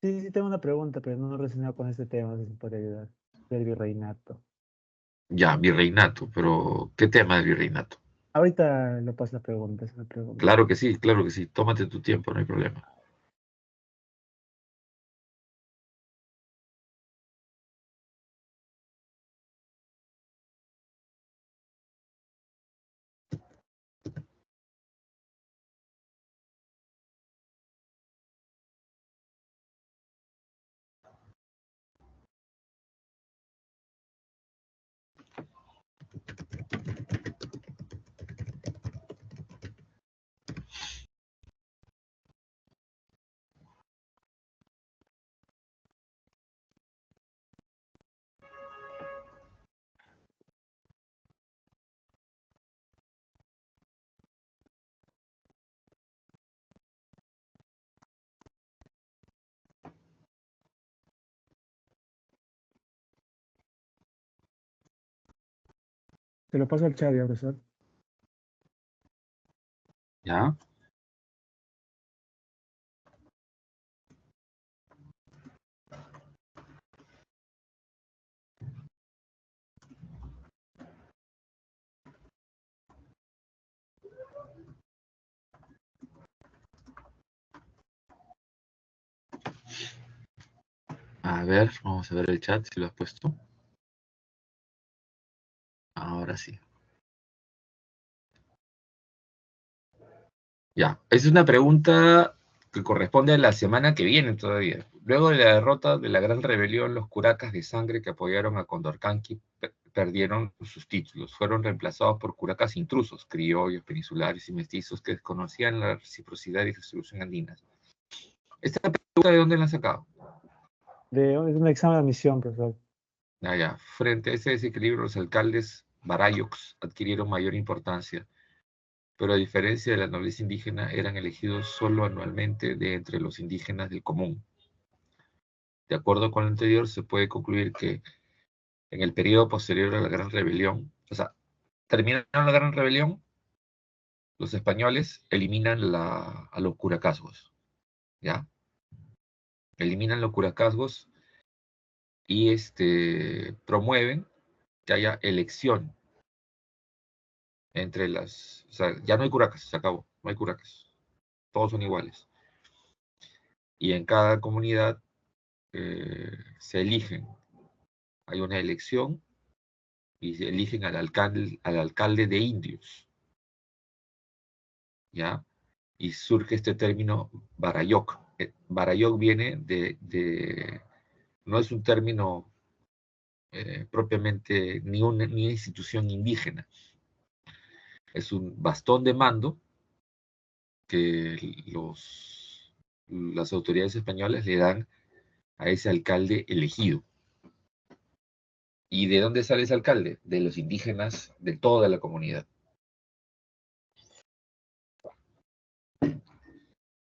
Sí, tengo una pregunta, pero no relacionada con este tema, si se puede ayudar. Del virreinato. Ya, virreinato, pero ¿qué tema del virreinato? Ahorita le paso la pregunta, es una pregunta. Claro que sí, claro que sí. Tómate tu tiempo, no hay problema. Te lo paso al chat, ya, profesor. ¿Ya? A ver, vamos a ver el chat si lo has puesto. Ahora sí. Ya, esa es una pregunta que corresponde a la semana que viene todavía. Luego de la derrota de la Gran Rebelión, los curacas de sangre que apoyaron a Condorcanqui perdieron sus títulos. Fueron reemplazados por curacas intrusos, criollos, peninsulares y mestizos que desconocían la reciprocidad y distribución andinas. ¿Esta pregunta de dónde la han sacado? Es un examen de admisión, profesor. Ya. Frente a ese desequilibrio, los alcaldes barayoks adquirieron mayor importancia, pero a diferencia de la nobleza indígena, eran elegidos solo anualmente de entre los indígenas del común. De acuerdo con lo anterior, se puede concluir que en el periodo posterior a la Gran Rebelión, o sea, terminaron la Gran Rebelión, los españoles eliminan a los curacazgos, ¿ya? Eliminan los curacazgos y promueven que haya elección entre las, o sea, ya no hay curacas, se acabó, no hay curacas, todos son iguales. Y en cada comunidad se eligen, hay una elección y se eligen al alcalde de indios, ¿ya? Y surge este término Barayok. Barayok viene no es un término propiamente ni una institución indígena, es un bastón de mando que las autoridades españolas le dan a ese alcalde elegido. ¿Y de dónde sale ese alcalde? De los indígenas de toda la comunidad.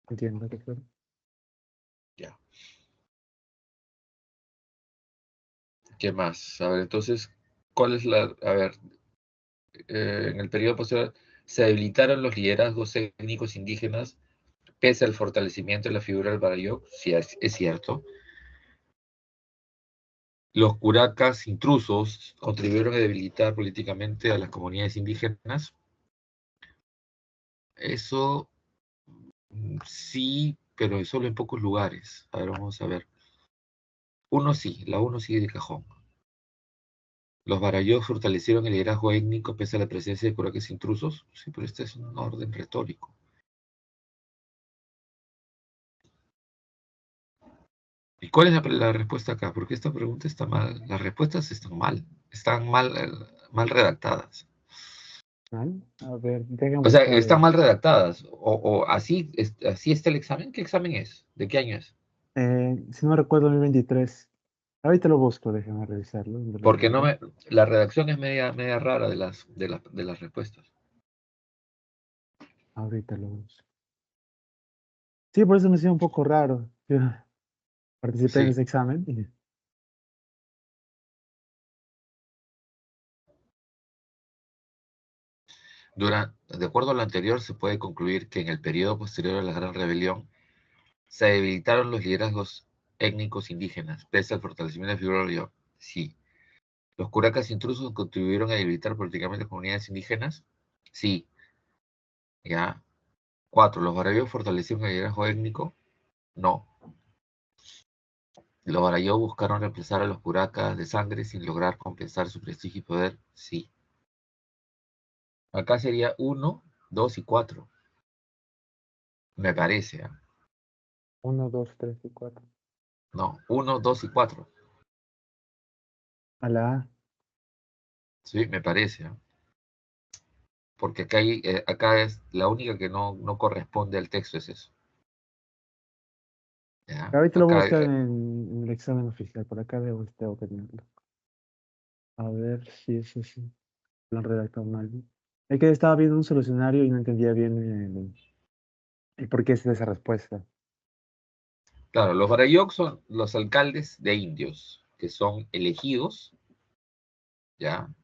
Entiendo, profesor. Ya. ¿Qué más? A ver, entonces, ¿cuál es la...? A ver, en el periodo posterior se debilitaron los liderazgos étnicos indígenas pese al fortalecimiento de la figura del Barayok, sí es cierto. Los curacas intrusos contribuyeron a debilitar políticamente a las comunidades indígenas. Eso sí, pero solo en pocos lugares. A ver, vamos a ver. La uno sigue de cajón. Los Barayó fortalecieron el liderazgo étnico pese a la presencia de curaques intrusos. Sí, pero este es un orden retórico. ¿Y cuál es la respuesta acá? Porque esta pregunta está mal. Las respuestas están mal, mal redactadas. ¿Mal? A ver, dejen O sea, buscar. están mal redactadas. O así, así está el examen. ¿Qué examen es? ¿De qué año es? Si no recuerdo, 2023. Ahorita lo busco, déjenme revisarlo Porque no brevemente. me, la redacción es media rara de las respuestas. Ahorita lo busco. Sí, por eso me hacía un poco raro. Yo participé en Sí. ese examen. De acuerdo a lo anterior, se puede concluir que en el periodo posterior a la Gran Rebelión se debilitaron los liderazgos étnicos indígenas, pese al fortalecimiento de la figura del Barayó. Sí. ¿Los curacas intrusos contribuyeron a debilitar políticamente las comunidades indígenas? Sí. Ya. 4. ¿Los Barayó fortalecieron el liderazgo étnico? No. Los Barayó buscaron reemplazar a los curacas de sangre sin lograr compensar su prestigio y poder. Sí. Acá sería 1, 2 y 4. Me parece. Uno, dos, tres y cuatro. No, 1, 2 y 4. A la A. Sí, me parece. Porque acá es la única que no corresponde al texto, es eso. ¿Ya? Ahorita lo voy a Acá, buscar en el examen oficial. Por acá tengo que tenerlo. A ver si es así. Lo han redactado mal. Es que estaba viendo un solucionario y no entendía bien el por qué es de esa respuesta. claro, los Barayok son los alcaldes de indios, que son elegidos, ¿ya?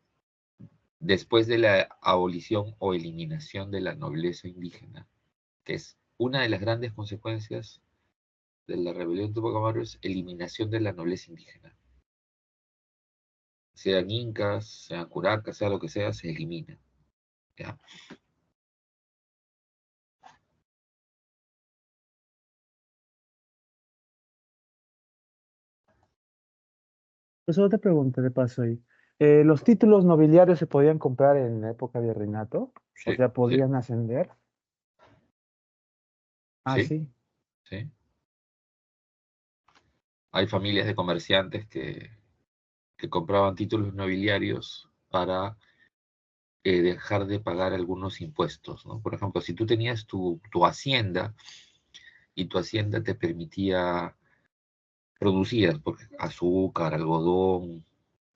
Después de la abolición o eliminación de la nobleza indígena, que es una de las grandes consecuencias de la rebelión de Tupac Amaru, es eliminación de la nobleza indígena. Sean incas, sean curacas, sea lo que sea, se elimina. ¿Ya? Pues otra pregunta de paso ahí. ¿Los títulos nobiliarios se podían comprar en la época de Reinato? O Sí, sea, sí, ¿podían ascender? Ah, sí, sí. sí. Hay familias de comerciantes que compraban títulos nobiliarios para dejar de pagar algunos impuestos, ¿no? Por ejemplo, si tú tenías tu hacienda y tu hacienda te permitía producir azúcar, algodón,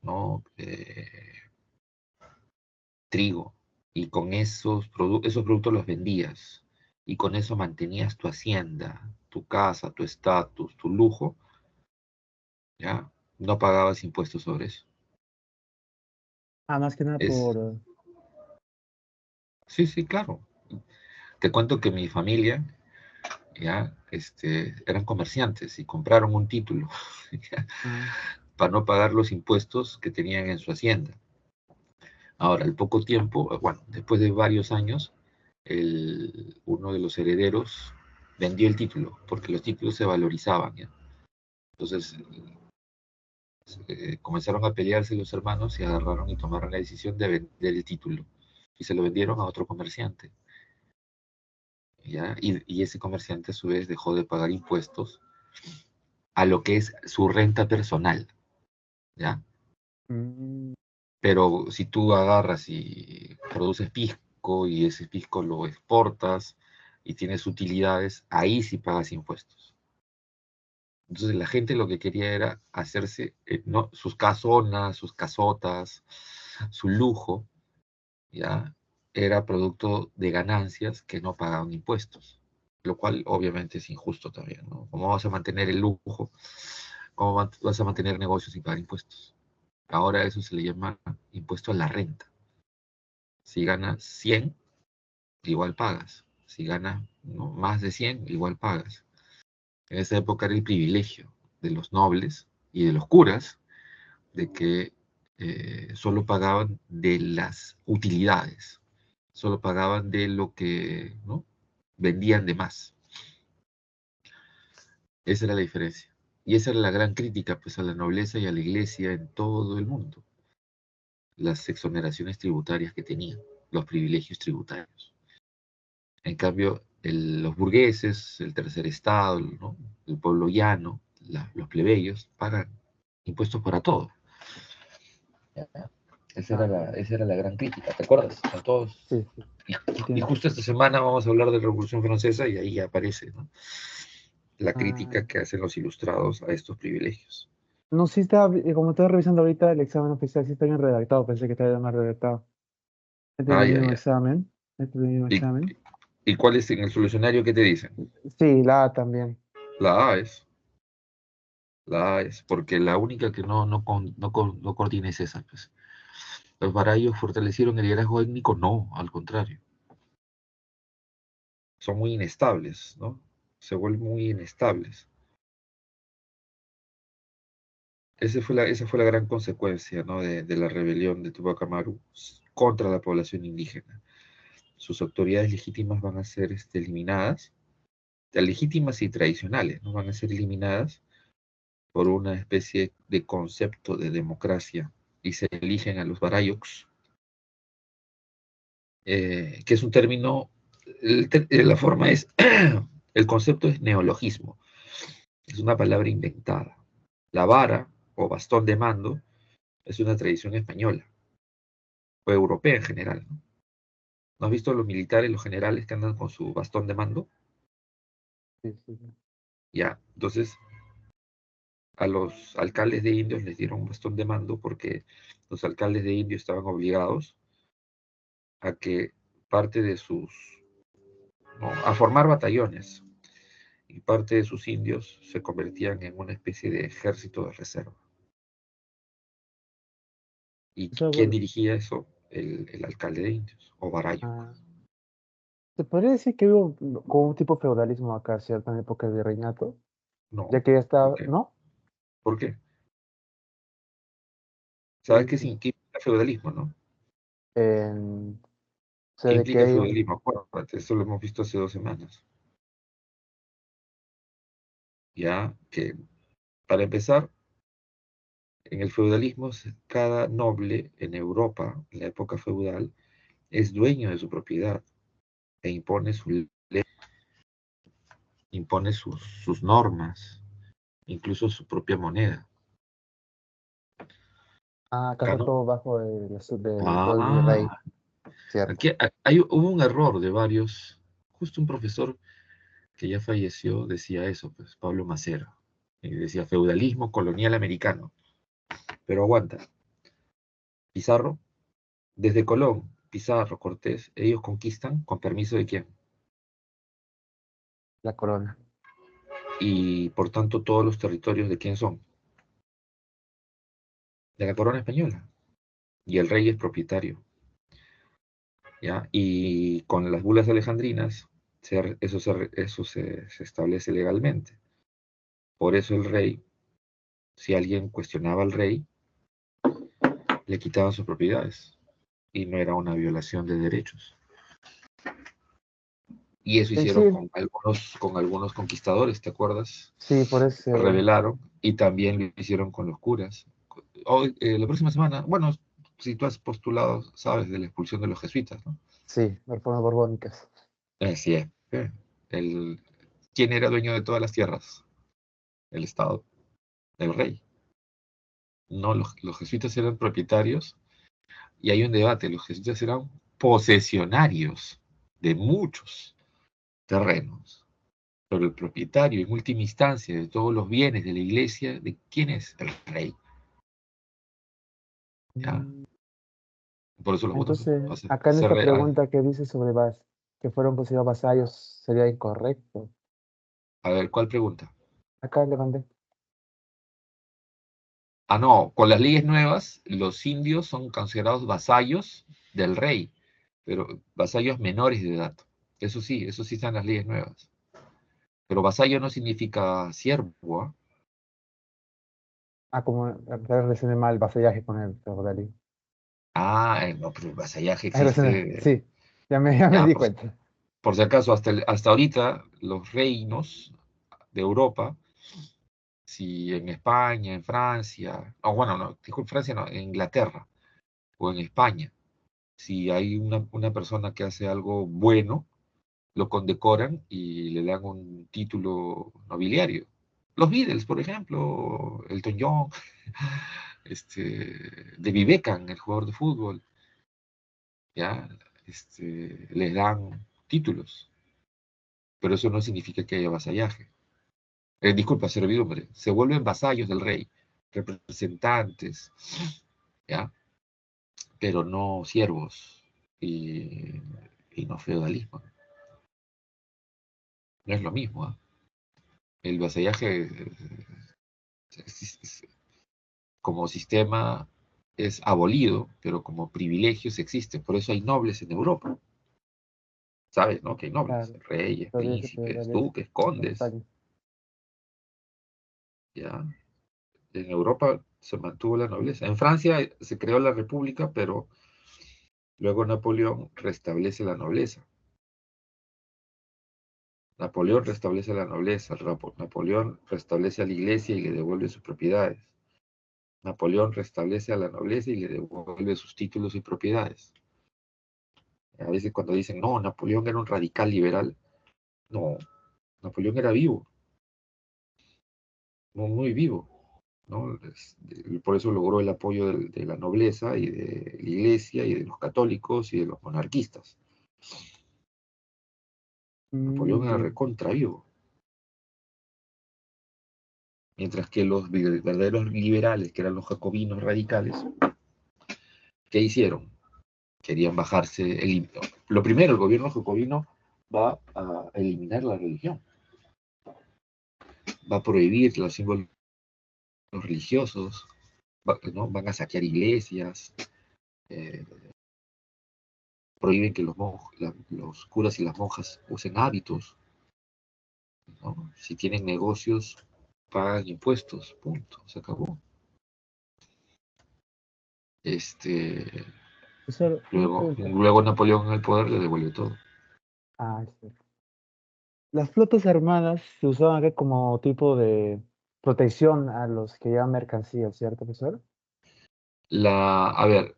¿no? Trigo, y con esos productos los vendías, y con eso mantenías tu hacienda, tu casa, tu estatus, tu lujo, ¿ya? No pagabas impuestos sobre eso. Ah, más que nada Es, sí, sí, claro. Te cuento que mi familia, ya, eran comerciantes y compraron un título ¿ya? ah, Para no pagar los impuestos que tenían en su hacienda. Ahora, al poco tiempo, bueno, después de varios años, uno de los herederos vendió el título, porque los títulos se valorizaban, ¿ya? Entonces, comenzaron a pelearse los hermanos y agarraron y tomaron la decisión de vender el título. Y se lo vendieron a otro comerciante, ¿ya? Y ese comerciante a su vez dejó de pagar impuestos a lo que es su renta personal, ¿ya? mm, Pero si tú agarras y produces pisco y ese pisco lo exportas y tienes utilidades, ahí sí pagas impuestos. Entonces la gente lo que quería era hacerse ¿no? sus casonas, sus casotas, su lujo, ¿ya? Era producto de ganancias que no pagaban impuestos, lo cual obviamente es injusto también, ¿no? ¿Cómo vas a mantener el lujo? ¿Cómo vas a mantener negocios sin pagar impuestos? Ahora eso se le llama impuesto a la renta. Si ganas 100, igual pagas. Si ganas ¿no? más de 100, igual pagas. En esa época era el privilegio de los nobles y de los curas de que solo pagaban de las utilidades, solo pagaban de lo que ¿no? vendían de más. Esa era la diferencia. Y esa era la gran crítica pues, a la nobleza y a la iglesia en todo el mundo. las exoneraciones tributarias que tenían, los privilegios tributarios. En cambio, los burgueses, el tercer estado, ¿no? El pueblo llano, los plebeyos, pagan impuestos para todo. Esa era la gran crítica, ¿te acuerdas? A todos. Sí, sí. Y justo esta semana vamos a hablar de la Revolución Francesa y ahí aparece, ¿no? La crítica que hacen los ilustrados a estos privilegios. No, sí está, como estoy revisando ahorita el examen oficial, sí está bien redactado, pensé que estaba más redactado. Este es el mismo examen, este es el mismo examen. ¿Y cuál es en el solucionario que te dicen? Sí, la A también. La A es. La A es, porque la única que no coordina es esa, pues. ¿Los barayos fortalecieron el liderazgo étnico? No, al contrario. Son muy inestables, ¿no? Se vuelven muy inestables. Esa fue la gran consecuencia, ¿no? de la rebelión de Tupac Amaru contra la población indígena. Sus autoridades legítimas van a ser eliminadas, legítimas y tradicionales, ¿no? Van a ser eliminadas por una especie de concepto de democracia y se eligen a los barayoks, que es un término, la forma es, el concepto es neologismo, es una palabra inventada. La vara o bastón de mando es una tradición española o europea en general, ¿no? ¿No has visto los militares, los generales que andan con su bastón de mando? Sí, sí, sí. Ya, entonces a los alcaldes de indios les dieron un bastón de mando porque los alcaldes de indios estaban obligados a que parte de ¿no? A formar batallones, y parte de sus indios se convertían en una especie de ejército de reserva. ¿Y Eso, quién dirigía eso? El alcalde de indios, o Barayo. se podría decir que hubo como un tipo de feudalismo acá, ¿cierto? En época de virreinato, No, ya que ya ¿por está, qué? ¿no? ¿Por qué? ¿Sabes qué Mm, significa feudalismo, no? o sea, ¿Qué de que implica el hay un... feudalismo? Acuérdate, eso lo hemos visto hace 2 semanas. Ya que, para empezar, en el feudalismo, cada noble en Europa, en la época feudal, es dueño de su propiedad e impone su ley, impone sus normas, incluso su propia moneda. Acá Acá está no. todo bajo del poder virrey, Ah, ¿cierto? aquí hubo un error de varios. Justo un profesor que ya falleció decía eso, pues Pablo Macero. Y decía feudalismo colonial americano. Pero aguanta. Pizarro, desde Colón, Pizarro, Cortés, ellos conquistan con permiso de quién. La corona. Y por tanto todos los territorios de quién son. De la corona española. Y el rey es propietario. ¿Ya? Y con las bulas alejandrinas, se establece legalmente. Por eso el rey, si alguien cuestionaba al rey, le quitaban sus propiedades. Y no era una violación de derechos. Y eso hicieron Sí, con algunos conquistadores, ¿te acuerdas? sí, por Se eso, rebelaron y también lo hicieron con los curas. Hoy, la próxima semana, bueno, si tú has postulado, sabes, de la expulsión de los jesuitas, ¿no? sí, reformas borbónicas. Así es. El, ¿Quién era dueño de todas las tierras? El Estado, el rey. No, los jesuitas eran propietarios y hay un debate, los jesuitas eran posesionarios de muchos terrenos, pero el propietario en última instancia de todos los bienes de la iglesia, ¿de quién es? El rey. ¿Ya? Mm, Por eso los votos Entonces, acá en esta pregunta que dice sobre que fueron considerados vasallos, sería incorrecto. a ver, ¿cuál pregunta? Acá le mandé. Ah, no, con las leyes nuevas, los indios son considerados vasallos del rey, pero vasallos menores de edad. Eso sí están en las leyes nuevas. Pero vasallo no significa siervo, ¿ah? Como relacioné mal vasallaje con el feudalismo. No, pero el vasallaje Sí, existe. ya me Ya, di cuenta. por si acaso, hasta ahorita, los reinos de Europa, si en España, en Francia, bueno, no, dijo en Francia, no, en Inglaterra, o en España. Si hay una persona que hace algo bueno, lo condecoran y le dan un título nobiliario. Los Beatles, por ejemplo, Elton John, David Beckham, el jugador de fútbol, ¿ya? Les dan títulos, pero eso no significa que haya vasallaje. Disculpa, servidumbre. Se vuelven vasallos del rey, representantes, ¿ya? Pero no siervos y no feudalismo. No es lo mismo, ¿eh? El vasallaje como sistema es abolido, pero como privilegios existe. Por eso hay nobles en Europa. ¿Sabes, no? Que hay nobles, Claro, reyes, todavía se puede príncipes, ver eso duques, en condes, España. ¿ya? En Europa se mantuvo la nobleza. En Francia se creó la república, pero luego Napoleón restablece la nobleza. Napoleón restablece la nobleza, Napoleón restablece a la iglesia y le devuelve sus propiedades. Napoleón restablece a la nobleza y le devuelve sus títulos y propiedades. A veces cuando dicen, no, Napoleón era un radical liberal, no, Napoleón era vivo, muy vivo, ¿no? Por eso logró el apoyo de la nobleza y de la iglesia y de los católicos y de los monarquistas. Napoleón era Bien. recontra vivo. Mientras que los verdaderos liberales, que eran los jacobinos radicales, ¿qué hicieron? Querían bajarse. Lo primero, el gobierno jacobino va a eliminar la religión, va a prohibir los símbolos religiosos, ¿no? Van a saquear iglesias, eh, prohíben que los curas y las monjas usen hábitos, ¿no? Si tienen negocios, pagan impuestos, punto, se acabó. Solo una pregunta. Luego Napoleón en el poder le devuelve todo. Ah, sí. Las flotas armadas se usaban acá como tipo de protección a los que llevan mercancías, ¿cierto, profesor? A ver,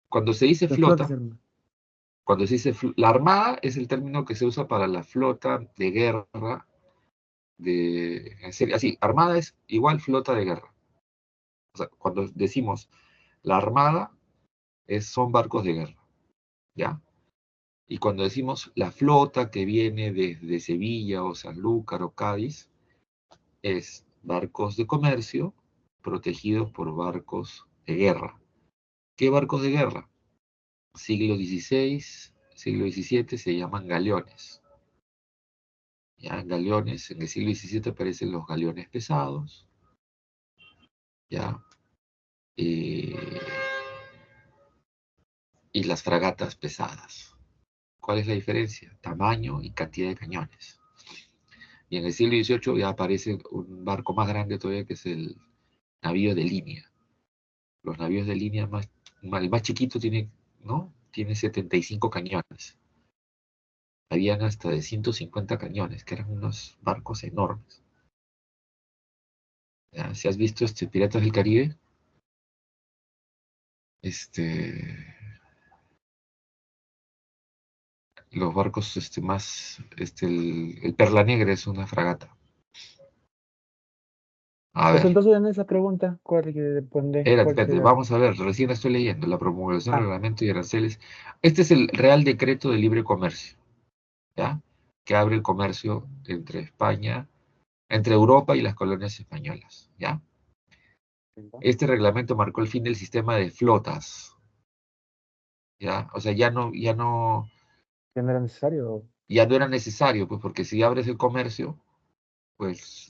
cuando se dice Las flotas flota, armadas. cuando se dice la armada es el término que se usa para la flota de guerra, en serio, así, armada es igual flota de guerra. O sea, cuando decimos la armada, son barcos de guerra, ¿ya? Y cuando decimos la flota que viene desde Sevilla o Sanlúcar o Cádiz, es barcos de comercio protegidos por barcos de guerra. ¿Qué barcos de guerra? Siglo XVI, siglo XVII se llaman galeones. Ya, galeones, en el siglo XVII aparecen los galeones pesados, ya, eh, y las fragatas pesadas. ¿Cuál es la diferencia? Tamaño y cantidad de cañones. Y en el siglo XVIII ya aparece un barco más grande todavía que es el navío de línea. Los navíos de línea el más chiquito tiene, ¿no? Tiene 75 cañones. Habían hasta de 150 cañones, que eran unos barcos enormes. ¿Ya? Si has visto Piratas del Caribe, los barcos más, el Perla Negra es una fragata. A Pues ver, entonces en esa pregunta, ¿cuál que responde? ¿Cuál espérate, sería? vamos a ver, recién estoy leyendo la promulgación, Ah, reglamento y aranceles. Este es el Real Decreto de Libre Comercio, ¿ya? Que abre el comercio entre España, entre Europa y las colonias españolas, ¿ya? ¿verdad? Este reglamento marcó el fin del sistema de flotas, ¿ya? O sea, ¿Ya no era necesario? ya no era necesario, pues porque si abres el comercio, pues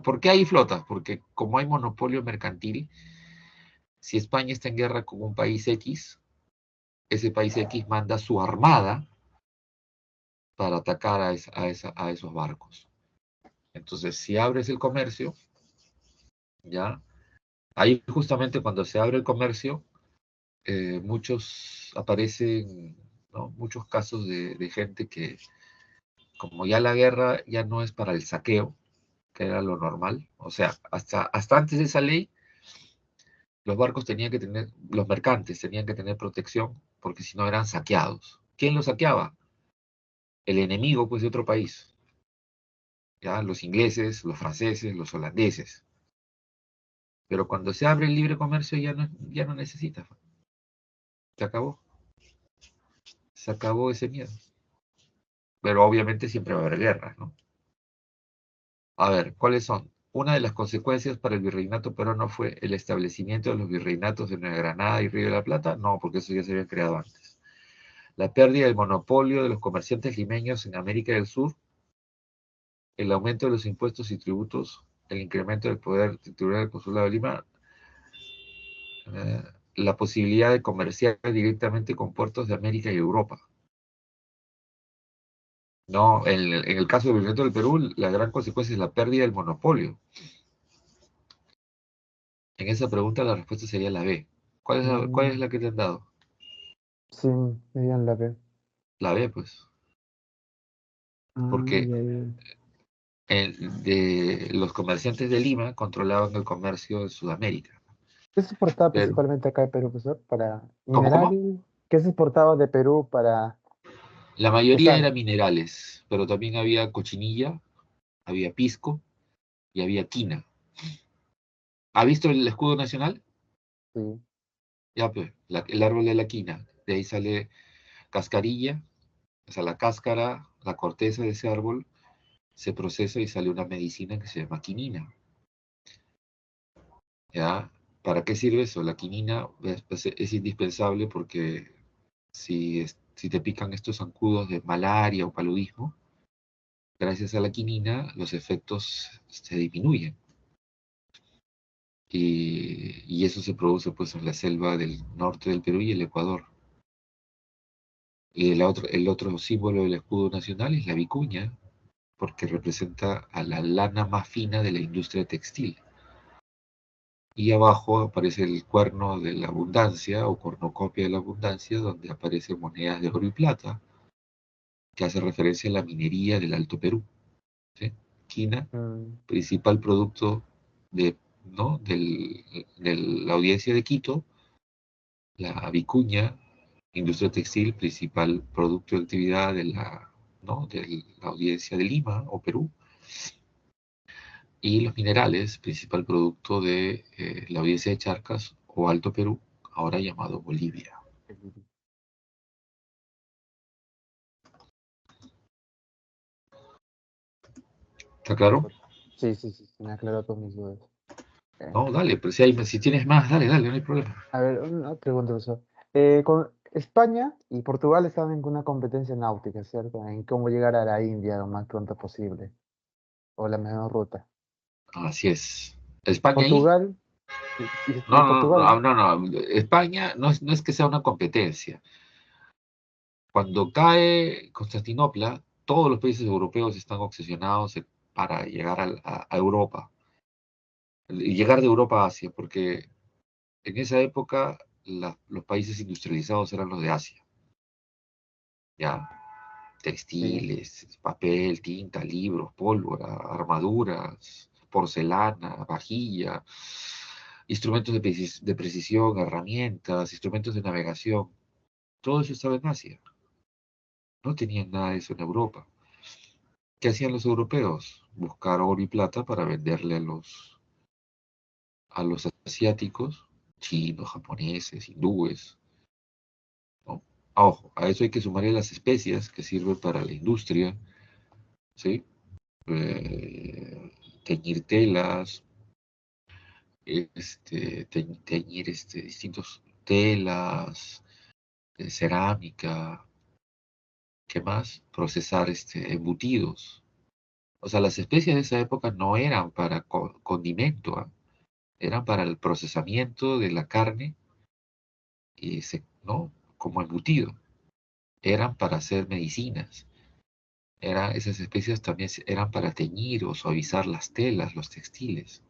¿por qué hay flotas? Porque como hay monopolio mercantil, si España está en guerra con un país X, ese país X manda su armada para atacar a esos barcos. Entonces, si abres el comercio, ¿ya? Ahí justamente cuando se abre el comercio, aparecen, ¿no? Muchos casos de gente que, como ya la guerra ya no es para el saqueo, que era lo normal, o sea, hasta antes de esa ley, Los barcos tenían que tener, los mercantes tenían que tener protección, porque si no eran saqueados. ¿Quién los saqueaba? El enemigo, pues, de otro país. ¿Ya? Los ingleses, los franceses, los holandeses. Pero cuando se abre el libre comercio ya no necesita. Se acabó. Se acabó ese miedo. Pero obviamente siempre va a haber guerras, ¿no? A ver, ¿cuáles son? Una de las consecuencias para el virreinato peruano fue el establecimiento de los virreinatos de Nueva Granada y Río de la Plata. No, porque eso ya se había creado antes. La pérdida del monopolio de los comerciantes limeños en América del Sur, el aumento de los impuestos y tributos, el incremento del poder territorial del Consulado de Lima, eh, la posibilidad de comerciar directamente con puertos de América y Europa. No, en el caso del virreinato del Perú, la gran consecuencia es la pérdida del monopolio. En esa pregunta la respuesta sería la B. ¿Cuál es la que te han dado? Sí, digan la B. La B, pues. Ah, Porque ya, ya. los comerciantes de Lima controlaban el comercio en Sudamérica. ¿Qué se exportaba Pero, principalmente acá de Perú, profesor? Para ¿cómo? minerales. ¿Qué se exportaba de Perú para La mayoría pesar? eran minerales, pero también había cochinilla, había pisco y había quina. ¿Ha visto el escudo nacional? Sí. Ya, pues, el árbol de la quina. De ahí sale cascarilla, o sea, la cáscara, la corteza de ese árbol se procesa y sale una medicina que se llama quinina. ¿Ya? ¿Para qué sirve eso? La quinina es indispensable porque si te pican estos zancudos de malaria o paludismo, gracias a la quinina los efectos se disminuyen. Y eso se produce pues en la selva del norte del Perú y el Ecuador. Y el otro símbolo del escudo nacional es la vicuña, porque representa a la lana más fina de la industria textil. Y abajo aparece el cuerno de la abundancia o cornucopia de la abundancia, donde aparecen monedas de oro y plata, que hace referencia a la minería del Alto Perú. ¿Sí? Quina, Mm, principal producto de, ¿no? de la audiencia de Quito, la vicuña, industria textil, principal producto de actividad de ¿no? de la audiencia de Lima o Perú, y los minerales, principal producto de la audiencia de Charcas o Alto Perú, ahora llamado Bolivia. ¿Está claro? sí, sí, sí, me aclaró todas mis dudas. Eh, No, dale, pero si tienes más, dale, no hay problema. A ver, una pregunta, profesor. Con España y Portugal están en una competencia náutica, ¿cierto? En cómo llegar a la India lo más pronto posible, o la mejor ruta. Así es. España ahí. Portugal y No, no, Portugal, no, ¿no? no, no. España no es que sea una competencia. Cuando cae Constantinopla, todos los países europeos están obsesionados para llegar a Europa, y llegar de Europa a Asia, porque en esa época los países industrializados eran los de Asia, ¿ya? Sí. Textiles, papel, tinta, libros, pólvora, armaduras, porcelana, vajilla, instrumentos de precisión, herramientas, instrumentos de navegación, todo eso estaba en Asia. No tenían nada de eso en Europa. ¿Qué hacían los europeos? Buscar oro y plata para venderle a los asiáticos, chinos, japoneses, hindúes, ¿no? Ojo, a eso hay que sumarle las especias que sirven para la industria, ¿sí? Teñir telas, teñir distintos telas, cerámica, ¿qué más? Procesar embutidos. O sea, las especias de esa época no eran para condimento, ¿ah? Eran para el procesamiento de la carne, ¿no? Como embutido. Eran para hacer medicinas. Esas especias también eran para teñir o suavizar las telas, los textiles.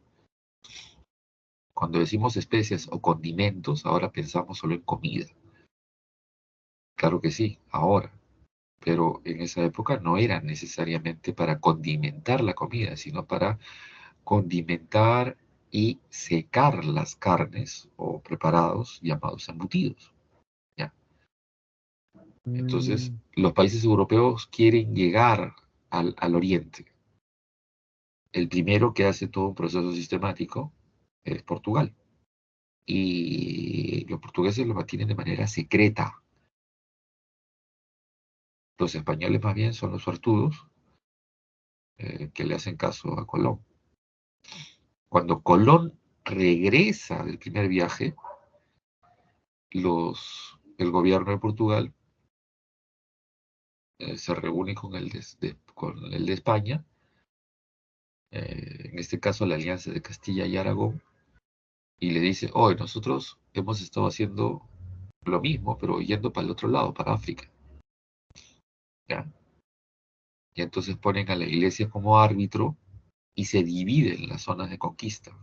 Cuando decimos especias o condimentos, ahora pensamos solo en comida. Claro que sí, ahora. Pero en esa época no eran necesariamente para condimentar la comida, sino para condimentar y secar las carnes o preparados llamados embutidos. ¿Ya? Entonces, los países europeos quieren llegar al oriente. El primero que hace todo un proceso sistemático es Portugal. Y los portugueses lo mantienen de manera secreta. Los españoles más bien son los suertudos que le hacen caso a Colón. Cuando Colón regresa del primer viaje, el gobierno de Portugal se reúne con el de España, en este caso la Alianza de Castilla y Aragón, y le dice, oye, nosotros hemos estado haciendo lo mismo, pero yendo para el otro lado, para África. ¿Ya? Y entonces ponen a la iglesia como árbitro y se dividen las zonas de conquista.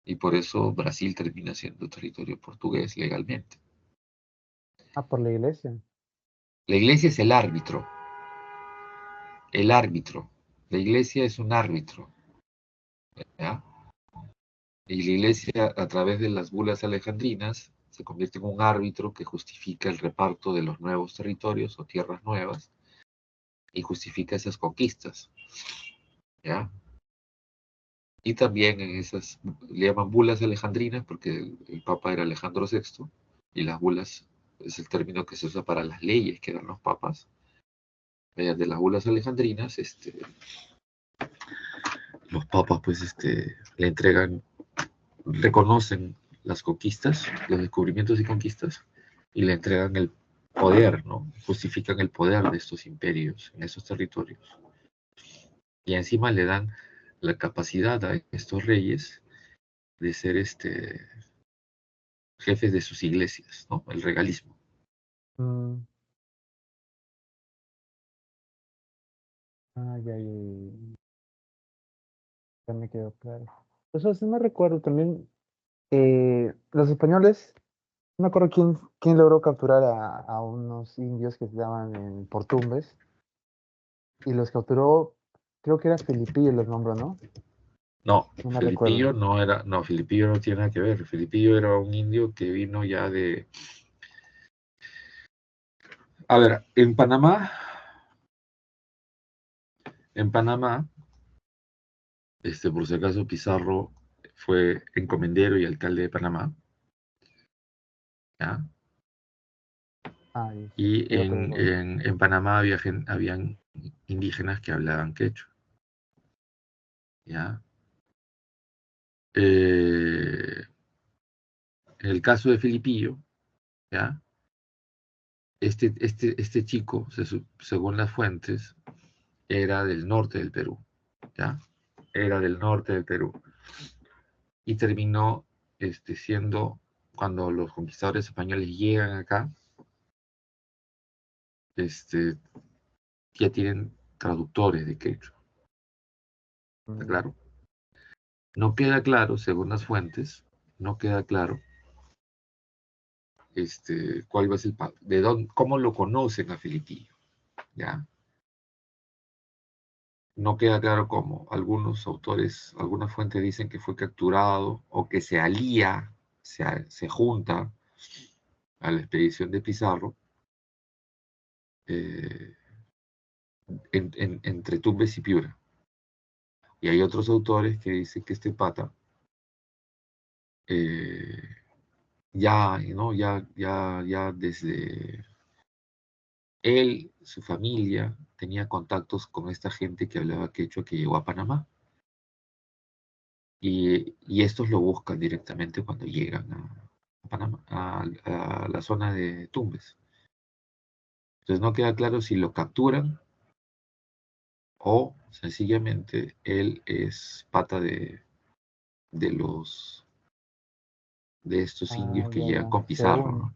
Y por eso Brasil termina siendo territorio portugués legalmente. Ah, por la iglesia. La iglesia es el árbitro. El árbitro. La iglesia es un árbitro. ¿Ya? Y la iglesia, a través de las bulas alejandrinas, se convierte en un árbitro que justifica el reparto de los nuevos territorios o tierras nuevas y justifica esas conquistas. ¿Ya? Y también en esas, le llaman bulas alejandrinas porque el papa era Alejandro VI, y las bulas es el término que se usa para las leyes que dan los papas. Mediante las bulas alejandrinas, los papas pues le entregan, reconocen las conquistas, los descubrimientos y conquistas, y le entregan el poder, ¿no? Justifican el poder de estos imperios en esos territorios. Y encima le dan la capacidad a estos reyes de ser jefes de sus iglesias, ¿no? El regalismo. Mm. Ah, ya me quedó claro. Eso sí me recuerdo también. Los españoles, no me acuerdo quién logró capturar a unos indios que estaban en Portumbes y los capturó, creo que era Filipillo los nombró, ¿no? No, No me Filipillo recuerdo. no era, no, Filipillo no tiene nada que ver. Filipillo era un indio que vino ya de... A ver, en Panamá, por si acaso Pizarro fue encomendero y alcalde de Panamá, ¿ya? Ay, Y sí, otro rollo. en Panamá habían indígenas que hablaban quechua, ¿ya? En el caso de Filipillo, ¿ya? Este chico, según las fuentes, era del norte del Perú, ¿ya? Era del norte del Perú. Y terminó siendo, cuando los conquistadores españoles llegan acá, ya tienen traductores de quechua, ¿está Mm. claro? No queda claro, según las fuentes, no queda claro cuál va a ser de dónde, cómo lo conocen a Filipillo, ¿ya? No queda claro cómo. Algunos autores, algunas fuentes dicen que fue capturado o que se alía, se junta a la expedición de Pizarro eh, entre Tumbes y Piura. Y hay otros autores que dicen que este pata eh, ya, ¿no? Ya desde él, su familia, tenía contactos con esta gente que hablaba quechua que llegó a Panamá. Y estos lo buscan directamente cuando llegan a Panamá, a la zona de Tumbes. Entonces no queda claro si lo capturan o sencillamente él es pata de estos indios Ah, que ya, llegan ya. con Se Pizarro, une. ¿no?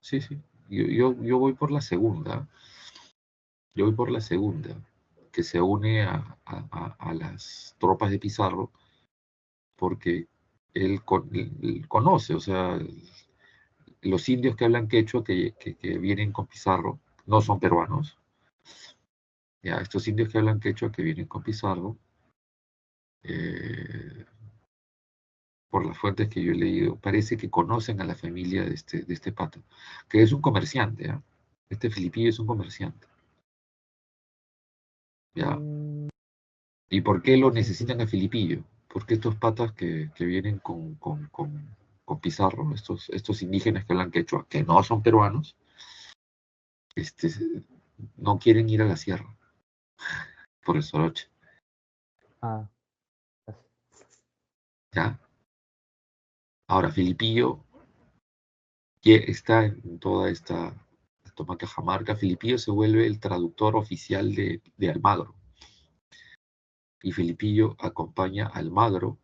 Sí, sí. Yo voy por la segunda. Yo voy por la segunda, que se une a las tropas de Pizarro porque él conoce, o sea, los indios que hablan quechua que vienen con Pizarro no son peruanos. Ya, estos indios que hablan quechua que vienen con Pizarro por las fuentes que yo he leído, parece que conocen a la familia de este pata, que es un comerciante, ¿ah? Este Filipillo es un comerciante, ¿ya? Mm, ¿Y por qué lo tiene necesitan a sentido. Filipillo? Porque estos patas que vienen con Pizarro, estos indígenas que hablan quechua, que no son peruanos, este, no quieren ir a la sierra por el soroche, Ah, pues, ¿ya? Ahora, Filipillo que está en toda esta toma Cajamarca. Filipillo se vuelve el traductor oficial de Almagro. Y Filipillo acompaña a Almagro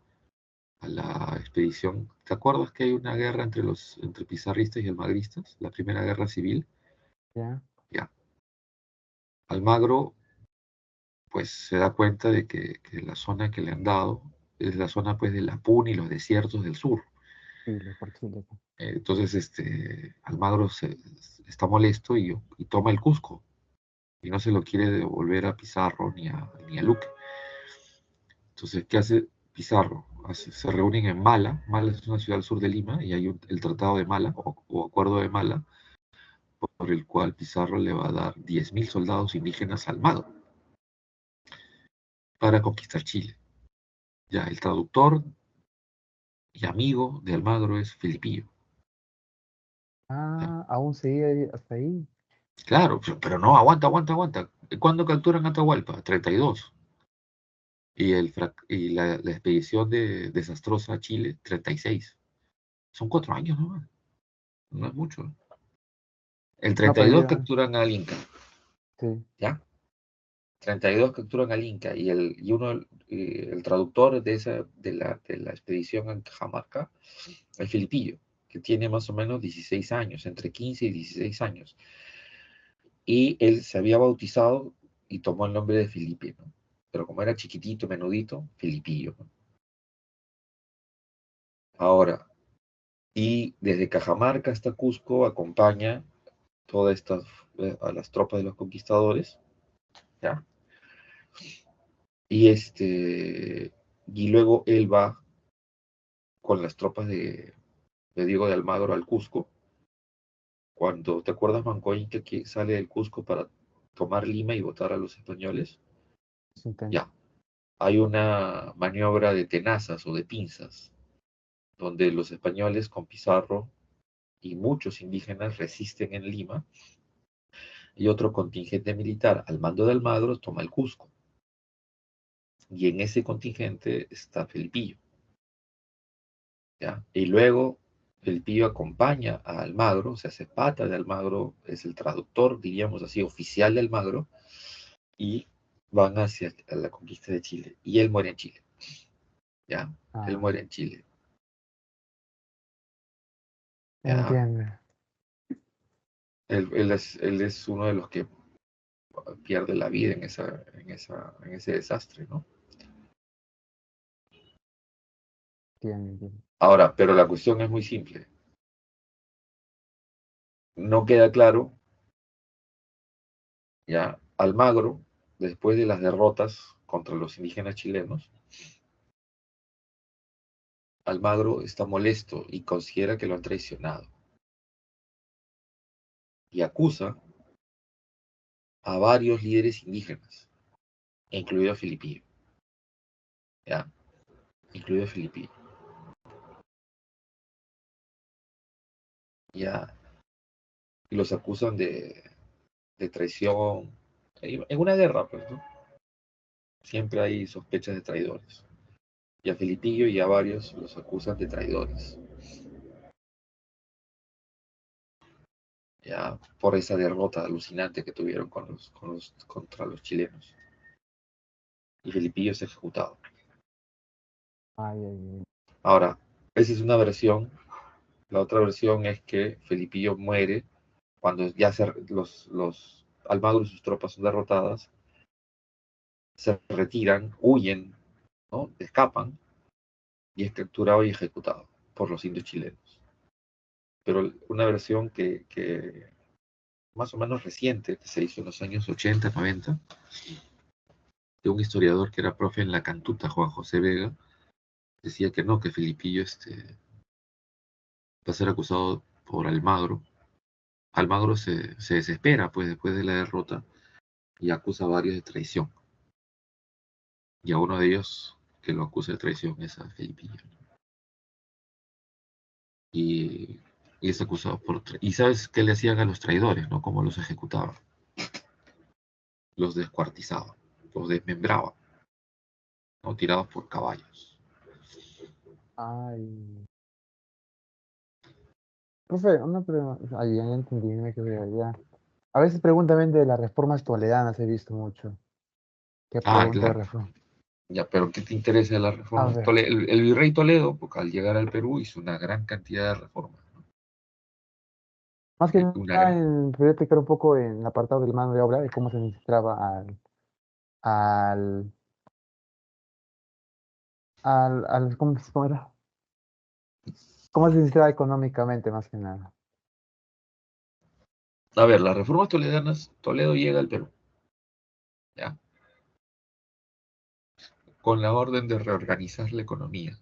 a la expedición. ¿Te acuerdas que hay una guerra entre pizarristas y almagristas? La primera guerra civil. ya. Ya. Almagro, pues, se da cuenta de que la zona que le han dado es la zona, pues, de la Puna y los desiertos del sur. Chile, por Chile. Entonces, Almagro está molesto y toma el Cusco. Y no se lo quiere devolver a Pizarro ni a Luque. Entonces, ¿qué hace Pizarro? Se reúnen en Mala. Mala es una ciudad al sur de Lima y hay el Tratado de Mala o Acuerdo de Mala, por el cual Pizarro le va a dar 10.000 soldados indígenas al Almagro para conquistar Chile. Ya, el traductor y amigo de Almagro es Filipillo. Ya. Ah, aún sigue hasta ahí. Claro, pero no, aguanta. ¿Cuándo capturan Atahualpa? 32. Y la expedición desastrosa a Chile, 36. Son 4 años nomás, no es mucho. El No, treinta y pero dos yo, capturan al Inca, sí. ¿ya? 32 capturan al Inca el traductor de la expedición en Cajamarca, el Filipillo, que tiene más o menos 16 años, entre 15 y 16 años. Y él se había bautizado y tomó el nombre de Felipe, ¿no? Pero como era chiquitito, menudito, Filipillo, ¿no? Ahora, y desde Cajamarca hasta Cusco acompaña todas estas a las tropas de los conquistadores, ¿ya? Y luego él va con las tropas de Diego de Almagro al Cusco. Cuando, ¿te acuerdas, Mancoín, que sale del Cusco para tomar Lima y votar a los españoles? Es intenso. Ya, hay una maniobra de tenazas o de pinzas, donde los españoles con Pizarro y muchos indígenas resisten en Lima, y otro contingente militar al mando de Almagro toma el Cusco. Y en ese contingente está Felipillo, ¿ya? Y luego Felipillo acompaña a Almagro, se hace pata de Almagro, es el traductor, diríamos así, oficial de Almagro, y van hacia la conquista de Chile. Y él muere en Chile, ¿ya? Él Ah, muere en Chile, ¿ya? entiendo. Él es uno de los que pierde la vida en ese desastre, ¿no? Entiendo. Ahora, pero la cuestión es muy simple. No queda claro, ya, Almagro, después de las derrotas contra los indígenas chilenos, Almagro está molesto y considera que lo han traicionado. Y acusa a varios líderes indígenas, incluido a Filipillo, ¿ya? Incluido a Filipillo, ¿ya? Y los acusan de traición. En una guerra, pues, ¿no? Siempre hay sospechas de traidores. Y a Filipillo y a varios los acusan de traidores, ya, por esa derrota alucinante que tuvieron contra los chilenos. Y Filipillo es ejecutado. Ay, ay, ay. Ahora, esa es una versión. La otra versión es que Filipillo muere cuando ya los Almagro y sus tropas son derrotadas, se retiran, huyen, ¿no? Escapan y es capturado y ejecutado por los indios chilenos. Pero una versión que más o menos reciente, que se hizo en los años 80, 90, de un historiador que era profe en la Cantuta, Juan José Vega, decía que no, que Filipillo va a ser acusado por Almagro. Almagro se desespera, pues, después de la derrota y acusa a varios de traición. Y a uno de ellos que lo acusa de traición es a Filipillo. Y, y es acusado por... Y ¿sabes qué le hacían a los traidores, no? Cómo los ejecutaban. Los descuartizaban, los desmembraban, ¿no? Tirados por caballos. Ay. Profe, una pregunta. Ay, ya entendí, me quedé ya. A veces preguntan de las reformas toledanas, he visto mucho. ¿Qué Ah, pregunta de claro. reforma? Ya, pero ¿qué te interesa de la A reforma? ver, El virrey Toledo, porque al llegar al Perú hizo una gran cantidad de reformas, ¿no? más que Una nada, gran... quería explicar un poco en el apartado del mano de obra de cómo se administraba al, ¿cómo era? ¿Cómo se administraba económicamente, más que nada? A ver, las reformas toledanas, Toledo llega al Perú, ¿ya? Con la orden de reorganizar la economía,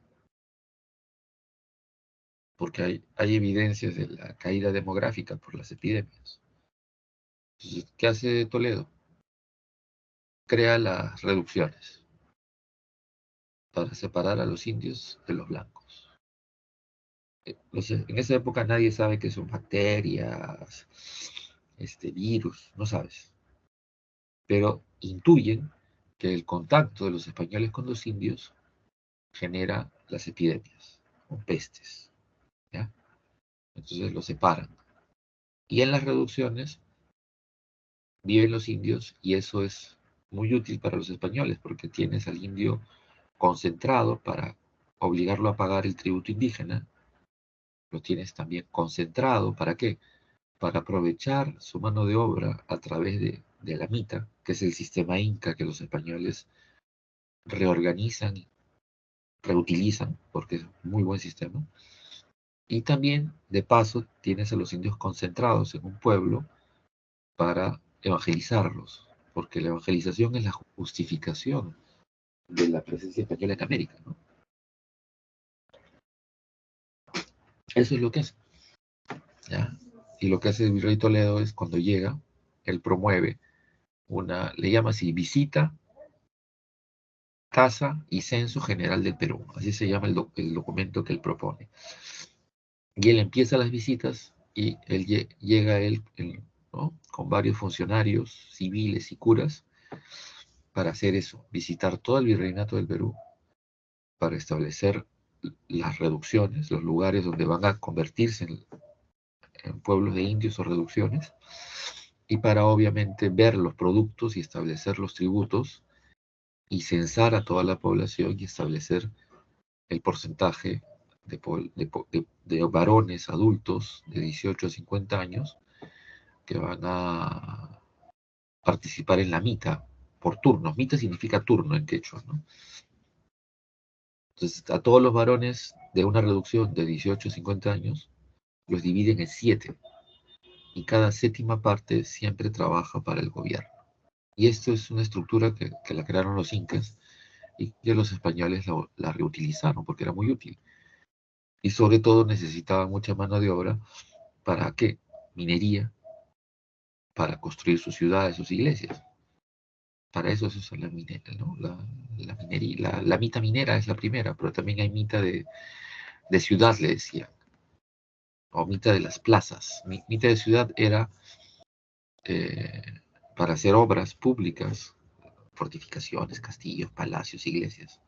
porque hay evidencias de la caída demográfica por las epidemias. Entonces, ¿qué hace Toledo? Crea las reducciones para separar a los indios de los blancos. En esa época nadie sabe qué son bacterias, virus, no sabes. Pero intuyen que el contacto de los españoles con los indios genera las epidemias o pestes, ¿ya? Entonces los separan. Y en las reducciones viven los indios y eso es muy útil para los españoles porque tienes al indio concentrado para obligarlo a pagar el tributo indígena, lo tienes también concentrado, ¿para qué? Para aprovechar su mano de obra a través de la mita, que es el sistema inca que los españoles reorganizan, reutilizan, porque es un muy buen sistema. Y también, de paso, tienes a los indios concentrados en un pueblo para evangelizarlos, porque la evangelización es la justificación de la presencia española en América, ¿no? Eso es lo que hace, ¿ya? Y lo que hace el virrey Toledo es cuando llega, él promueve le llama así, visita, casa y censo general del Perú, así se llama el documento que él propone. Y él empieza las visitas y llega él, ¿no? Con varios funcionarios civiles y curas para hacer eso, visitar todo el virreinato del Perú, para establecer las reducciones, los lugares donde van a convertirse en pueblos de indios o reducciones, y para obviamente ver los productos y establecer los tributos y censar a toda la población y establecer el porcentaje de varones adultos de 18 a 50 años que van a participar en la mita por turnos. Mita significa turno en quechua, ¿no? Entonces, a todos los varones de una reducción de 18 a 50 años los dividen en 7 y cada séptima parte siempre trabaja para el gobierno. Y esto es una estructura que la crearon los incas y que los españoles la reutilizaron porque era muy útil. Y sobre todo necesitaban mucha mano de obra. ¿Para qué? Minería, para construir sus ciudades, sus iglesias. Para eso se usa la minera, ¿no? La minería, la mita minera es la primera, pero también hay mita de ciudad, le decía, o mita de las plazas. Mita de ciudad era eh, para hacer obras públicas, fortificaciones, castillos, palacios, iglesias.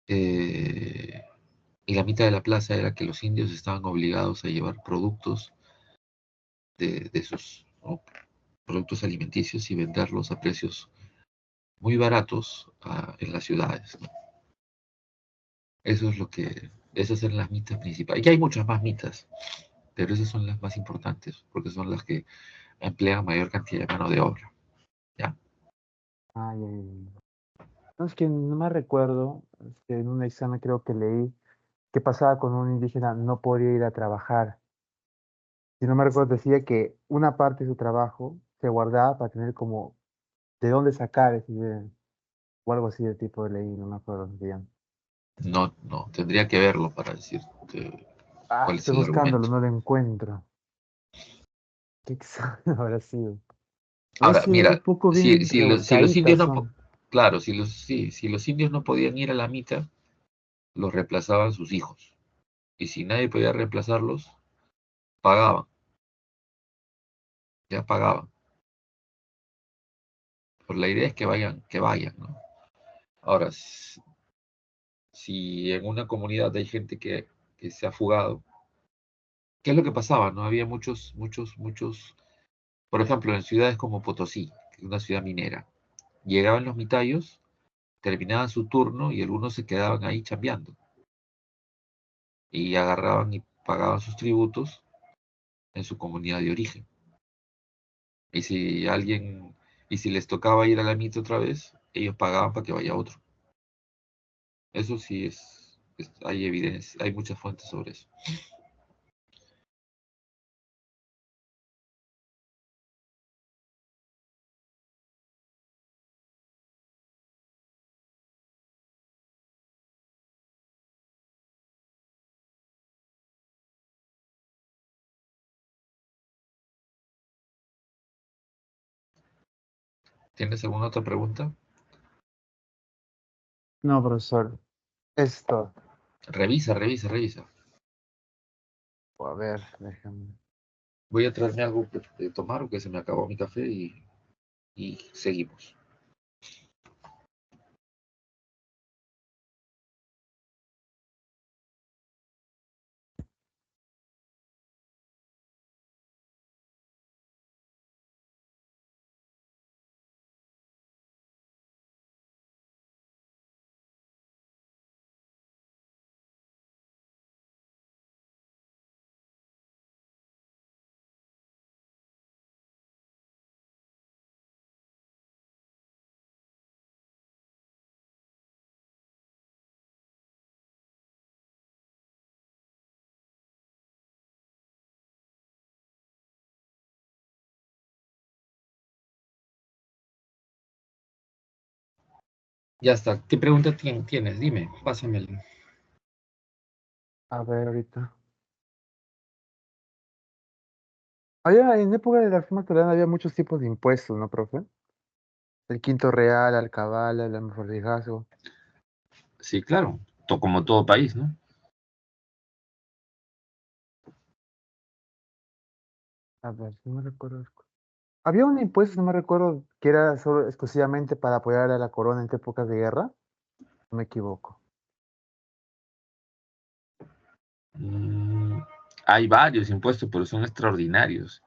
Y la mitad de la plaza era que los indios estaban obligados a llevar productos de sus, ¿no? productos alimenticios y venderlos a precios muy baratos en las ciudades, ¿no? Eso es esas eran las mitas principales. Y hay muchas más mitas, pero esas son las más importantes, porque son las que emplean mayor cantidad de mano de obra, ¿ya? Ay, ay, ay. No, es que no me recuerdo, en un examen creo que leí qué pasaba con un indígena no podía ir a trabajar. Si no me recuerdo, decía que una parte de su trabajo se guardaba para tener como de dónde sacar ese dinero, o algo así de tipo de ley, no me acuerdo bien. No, no, tendría que verlo para decirte Ah, cuál es estoy el buscándolo, argumento. no lo encuentro. ¿Qué examen habrá sido? A ver Ahora, si un mira, poco bien si los indios rebuscaditas no, son. claro, si los indios no podían ir a la mitad, los reemplazaban sus hijos. Y si nadie podía reemplazarlos, pagaban, ya pagaban. Pues la idea es que vayan, ¿no? Ahora, si en una comunidad hay gente que se ha fugado, ¿qué es lo que pasaba? No había muchos, por ejemplo, en ciudades como Potosí, que es una ciudad minera, llegaban los mitayos, terminaban su turno y algunos se quedaban ahí chambeando y agarraban y pagaban sus tributos en su comunidad de origen. Y si alguien, y si les tocaba ir a la mitad otra vez, ellos pagaban para que vaya otro. Eso sí hay evidencia, hay muchas fuentes sobre eso. ¿Tienes alguna otra pregunta? No, profesor. Esto. Revisa. A ver, déjame. Voy a traerme algo de tomar porque se me acabó mi café y seguimos. Ya está. ¿Qué pregunta tienes? Dime, pásamelo. A ver, ahorita. Allá en época de la Reforma Actual había muchos tipos de impuestos, ¿no, profe? El quinto real, alcabala, el almoforjazgo. Sí, claro. Como todo país, ¿no? A ver, no me recuerdo. Había un impuesto, no me recuerdo, que era solo exclusivamente para apoyar a la corona en épocas de guerra. No me equivoco. Mm, hay varios impuestos, pero son extraordinarios.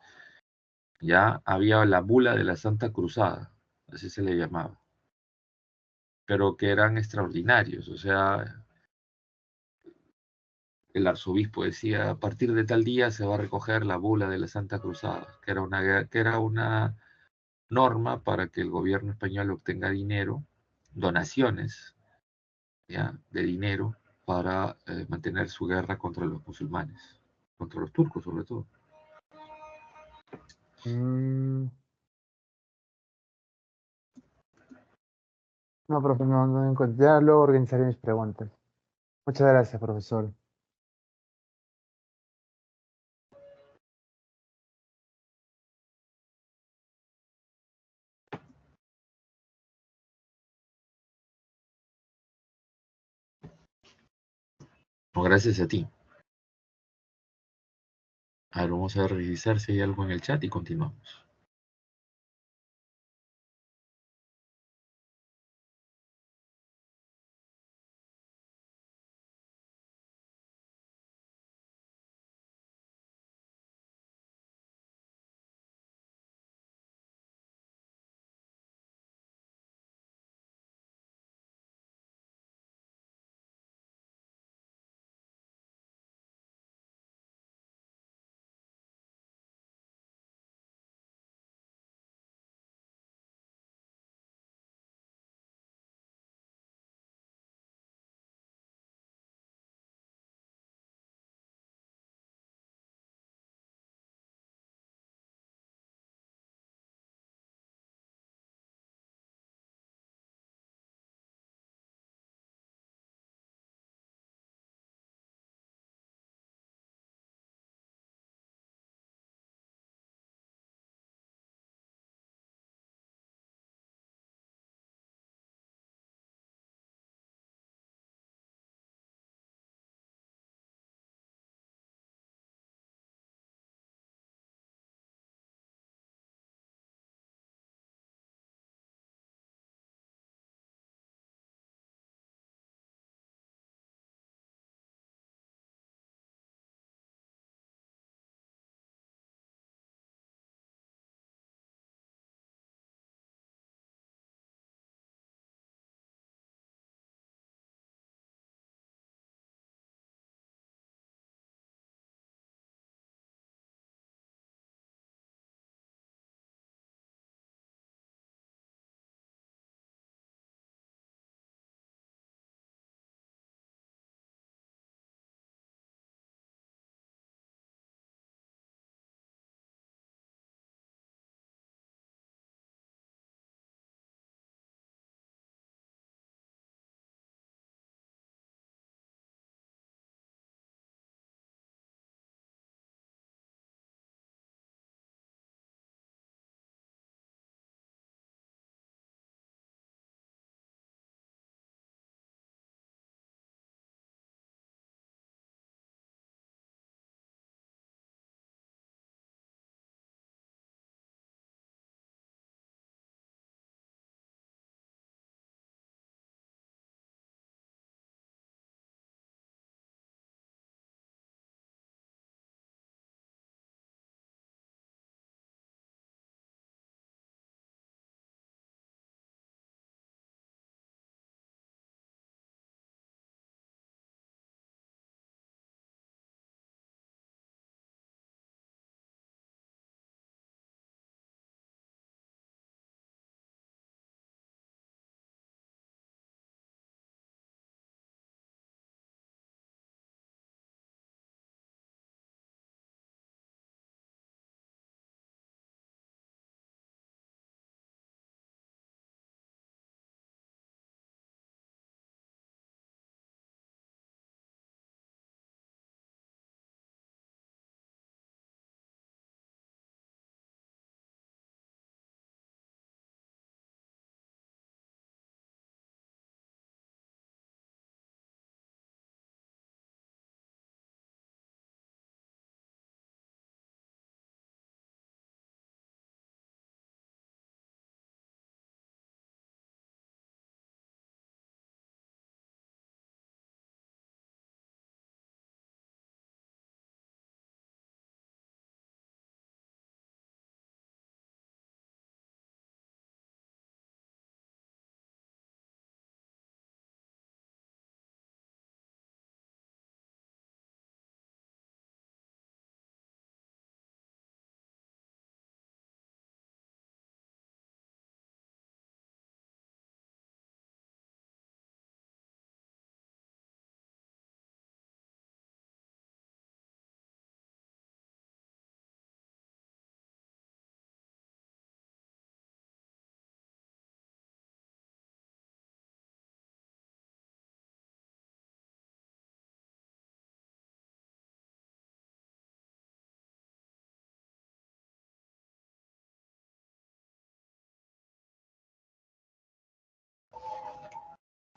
Ya había la bula de la Santa Cruzada, así se le llamaba, pero que eran extraordinarios. O sea, el arzobispo decía, a partir de tal día se va a recoger la bula de la Santa Cruzada, que era una norma para que el gobierno español obtenga dinero, donaciones, ¿ya? De dinero para mantener su guerra contra los musulmanes, contra los turcos sobre todo. Mm, no, profe, no encuentro. Ya luego organizaré mis preguntas. Muchas gracias, profesor. No, gracias a ti. A ver, vamos a revisar si hay algo en el chat y continuamos.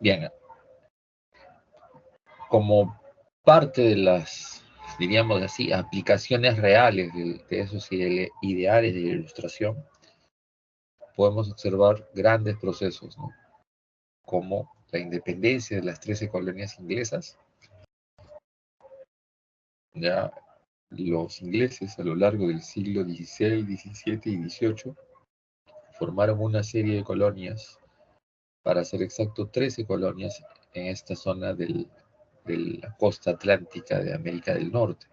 Bien, como parte de las, diríamos así, aplicaciones reales de esos ideales de la ilustración, podemos observar grandes procesos, ¿no? Como la independencia de las 13 colonias inglesas. Ya los ingleses a lo largo del siglo XVI, XVII y XVIII formaron una serie de colonias, para ser exacto 13 colonias en esta zona de la costa atlántica de América del Norte.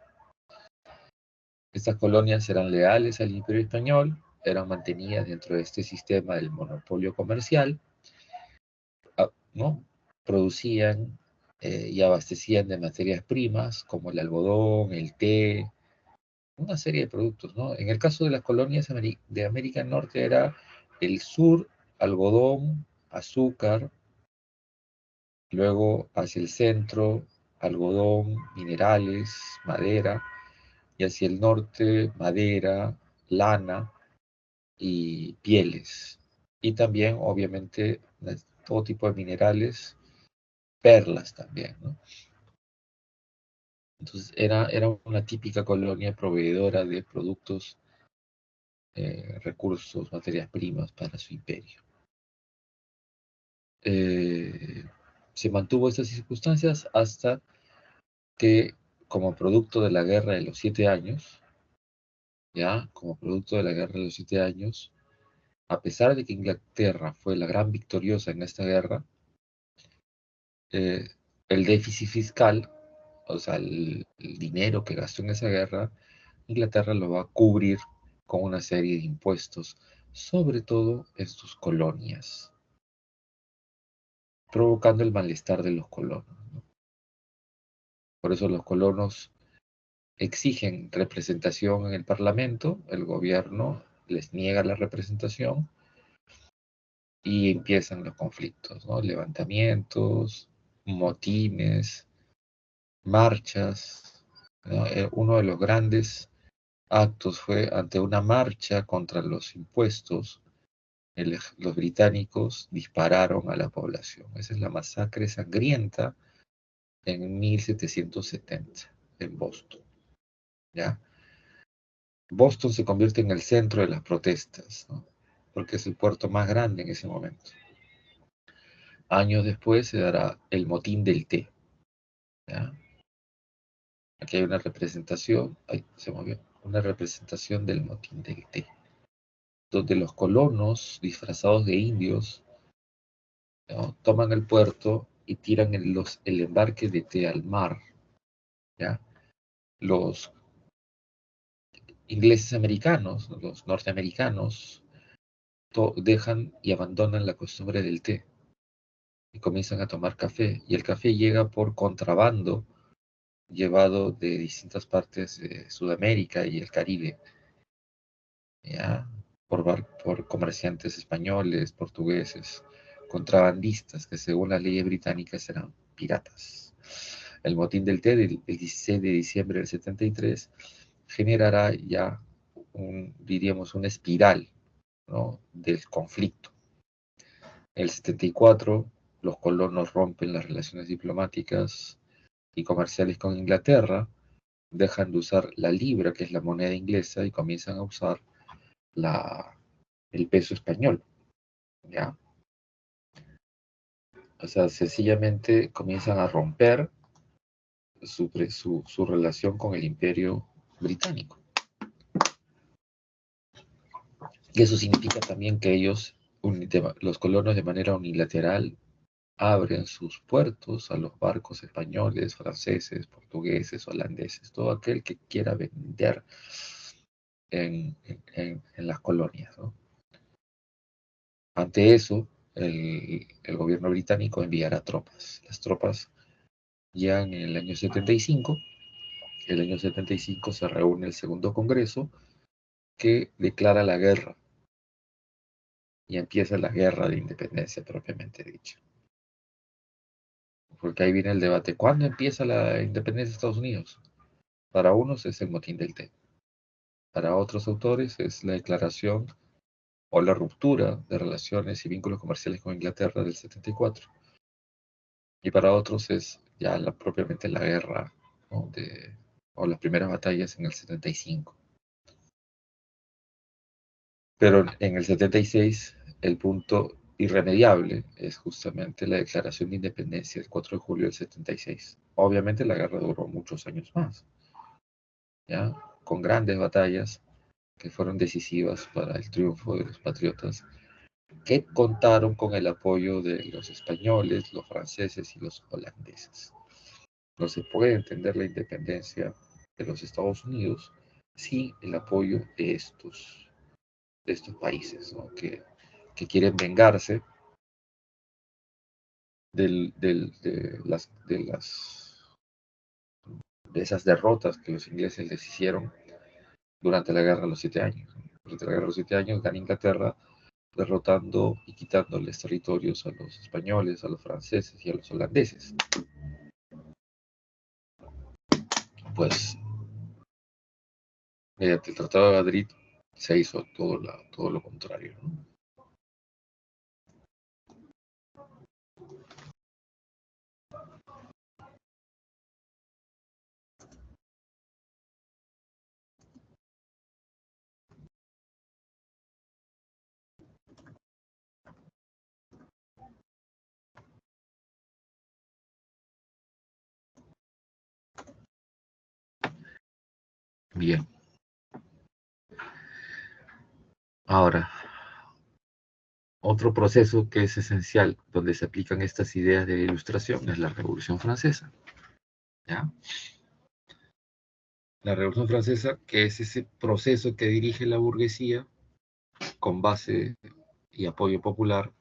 Estas colonias eran leales al Imperio Español, eran mantenidas dentro de este sistema del monopolio comercial, ¿no? Producían y abastecían de materias primas como el algodón, el té, una serie de productos, ¿no? En el caso de las colonias de América del Norte era el sur, algodón, azúcar, luego hacia el centro, algodón, minerales, madera, y hacia el norte, madera, lana y pieles. Y también, obviamente, todo tipo de minerales, perlas también, ¿no? Entonces era una típica colonia proveedora de productos, recursos, materias primas para su imperio. Se mantuvo estas circunstancias hasta que, como producto de la Guerra de los 7 Años, ya, como producto de la Guerra de los 7 Años, a pesar de que Inglaterra fue la gran victoriosa en esta guerra, eh, el déficit fiscal, o sea, el dinero que gastó en esa guerra, Inglaterra lo va a cubrir con una serie de impuestos, sobre todo en sus colonias, provocando el malestar de los colonos, ¿no? Por eso los colonos exigen representación en el Parlamento, el gobierno les niega la representación y empiezan los conflictos, ¿no? Levantamientos, motines, marchas, ¿no? Uno de los grandes actos fue ante una marcha contra los impuestos. Los británicos dispararon a la población. Esa es la masacre sangrienta en 1770 en Boston, ¿ya? Boston se convierte en el centro de las protestas, ¿no? Porque es el puerto más grande en ese momento. Años después se dará el motín del té, ¿ya? Aquí hay una representación, se movió, una representación del motín del té, donde los colonos disfrazados de indios, ¿no? Toman el puerto y tiran el embarque de té al mar, ¿ya? Los ingleses americanos, los norteamericanos, dejan y abandonan la costumbre del té y comienzan a tomar café. Y el café llega por contrabando, llevado de distintas partes de Sudamérica y el Caribe, ¿ya? Por comerciantes españoles, portugueses, contrabandistas, que según las leyes británicas eran piratas. El motín del té del 16 de diciembre del 73 generará ya, diríamos, una espiral, ¿no?, del conflicto. En el 74, los colonos rompen las relaciones diplomáticas y comerciales con Inglaterra, dejan de usar la libra, que es la moneda inglesa, y comienzan a usar el peso español, ¿ya? O sea, sencillamente comienzan a romper su relación con el imperio británico. Y eso significa también que ellos, los colonos, de manera unilateral, abren sus puertos a los barcos españoles, franceses, portugueses, holandeses, todo aquel que quiera vender en las colonias, ¿no? Ante eso, el gobierno británico enviará tropas. Las tropas llegan en el año 75. El año 75 se reúne el segundo congreso, que declara la guerra y empieza la guerra de independencia propiamente dicha. Porque ahí viene el debate. ¿Cuándo empieza la independencia de Estados Unidos? Para unos es el motín del té. Para otros autores es la declaración o la ruptura de relaciones y vínculos comerciales con Inglaterra del 74. y para otros es ya propiamente la guerra, ¿no? o las primeras batallas en el 75. Pero en el 76 el punto irremediable es justamente la declaración de independencia el 4 de julio del 76. Obviamente la guerra duró muchos años más, ¿ya? Con grandes batallas que fueron decisivas para el triunfo de los patriotas, que contaron con el apoyo de los españoles, los franceses y los holandeses. No se puede entender la independencia de los Estados Unidos sin el apoyo de estos países, ¿no? que quieren vengarse de esas derrotas que los ingleses les hicieron durante la Guerra de los 7 Años. Durante la Guerra de los 7 Años gana Inglaterra derrotando y quitándoles territorios a los españoles, a los franceses y a los holandeses. Pues mediante el Tratado de Madrid se hizo todo lo contrario, ¿no? Bien. Ahora, otro proceso que es esencial donde se aplican estas ideas de ilustración es la Revolución Francesa. ¿Ya? La Revolución Francesa, que es ese proceso que dirige la burguesía con base y apoyo popular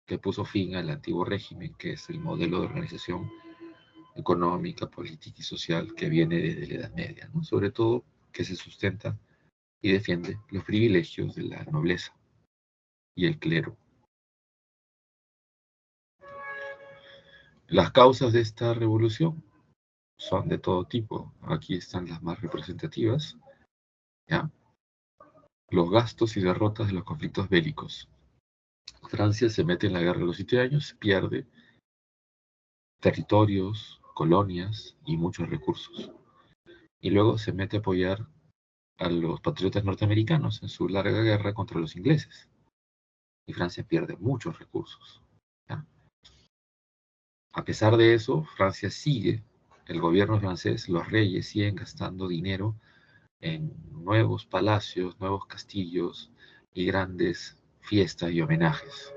que puso fin al antiguo régimen, que es el modelo de organización económica, política y social que viene desde la Edad Media, ¿no? Sobre todo que se sustenta y defiende los privilegios de la nobleza y el clero. Las causas de esta revolución son de todo tipo. Aquí están las más representativas, ¿ya? Los gastos y derrotas de los conflictos bélicos. Francia se mete en la guerra de los 7 años, pierde territorios, colonias y muchos recursos. Y luego se mete a apoyar a los patriotas norteamericanos en su larga guerra contra los ingleses. Y Francia pierde muchos recursos, ¿ya? A pesar de eso, Francia sigue, el gobierno francés, los reyes siguen gastando dinero en nuevos palacios, nuevos castillos y grandes fiestas y homenajes.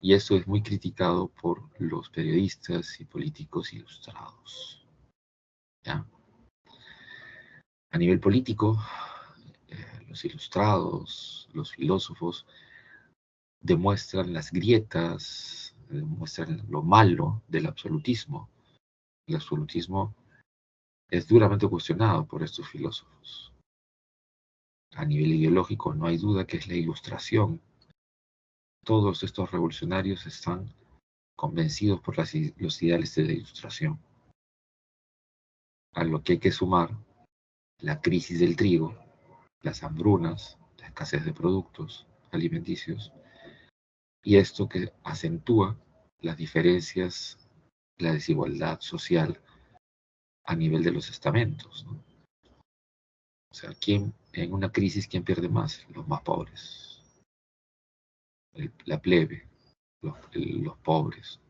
Y eso es muy criticado por los periodistas y políticos ilustrados, ¿ya? A nivel político, los ilustrados, los filósofos, demuestran las grietas, demuestran lo malo del absolutismo. El absolutismo es duramente cuestionado por estos filósofos. A nivel ideológico, no hay duda que es la ilustración. Todos estos revolucionarios están convencidos por los ideales de la ilustración. A lo que hay que sumar la crisis del trigo, las hambrunas, la escasez de productos alimenticios, y esto que acentúa las diferencias, la desigualdad social a nivel de los estamentos, ¿no? O sea, en una crisis, ¿quién pierde más? Los más pobres, la plebe, los pobres.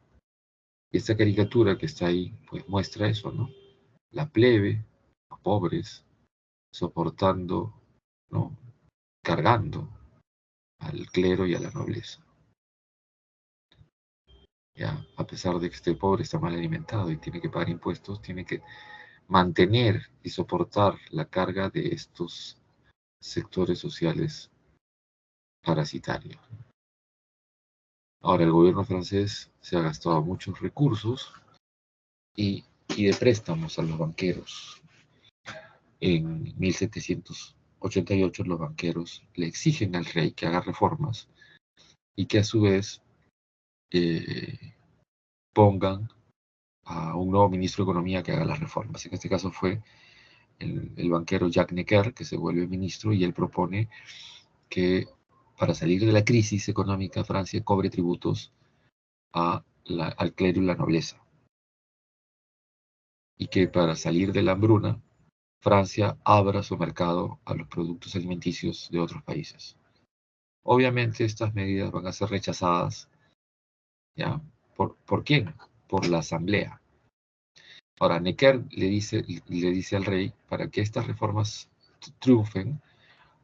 Y esta caricatura que está ahí, pues muestra eso, ¿no? La plebe, los pobres, soportando, ¿no? Cargando al clero y a la nobleza. Ya, a pesar de que este pobre está mal alimentado y tiene que pagar impuestos, tiene que mantener y soportar la carga de estos sectores sociales parasitarios. Ahora, el gobierno francés se ha gastado muchos recursos y de préstamos a los banqueros. En 1788 los banqueros le exigen al rey que haga reformas y que a su vez pongan a un nuevo ministro de Economía que haga las reformas. En este caso fue el banquero Jacques Necker, que se vuelve ministro, y él propone que para salir de la crisis económica Francia cobre tributos a al clero y la nobleza. Y que para salir de la hambruna, Francia abra su mercado a los productos alimenticios de otros países. Obviamente estas medidas van a ser rechazadas, ¿ya? ¿Por quién? Por la Asamblea. Ahora, Necker le dice al rey, para que estas reformas triunfen,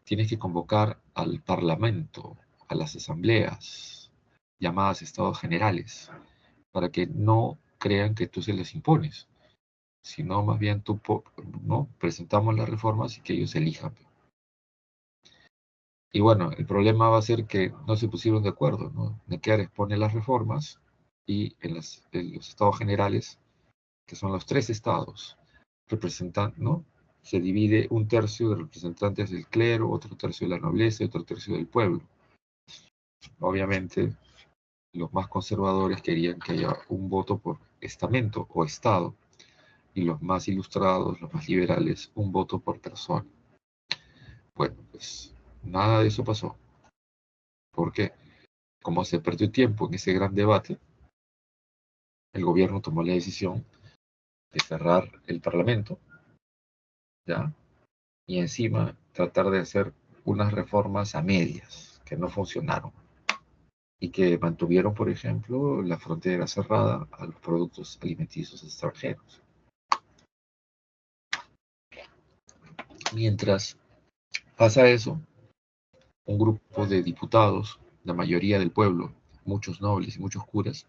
tienes que convocar al Parlamento, a las asambleas, llamadas Estados Generales, para que no crean que tú se les impones, sino más bien tú, ¿no? Presentamos las reformas y que ellos elijan. Y bueno, el problema va a ser que no se pusieron de acuerdo, ¿no? Necker expone las reformas y en los Estados Generales, que son los 3 estados, representan, ¿no? Se divide un tercio de representantes del clero, otro tercio de la nobleza y otro tercio del pueblo. Obviamente, los más conservadores querían que haya un voto por estamento o estado, y los más ilustrados, los más liberales, un voto por persona. Bueno, pues nada de eso pasó, porque como se perdió tiempo en ese gran debate, el gobierno tomó la decisión de cerrar el Parlamento, ¿ya? Y encima tratar de hacer unas reformas a medias que no funcionaron y que mantuvieron, por ejemplo, la frontera cerrada a los productos alimenticios extranjeros. Mientras pasa eso, un grupo de diputados, la mayoría del pueblo, muchos nobles y muchos curas,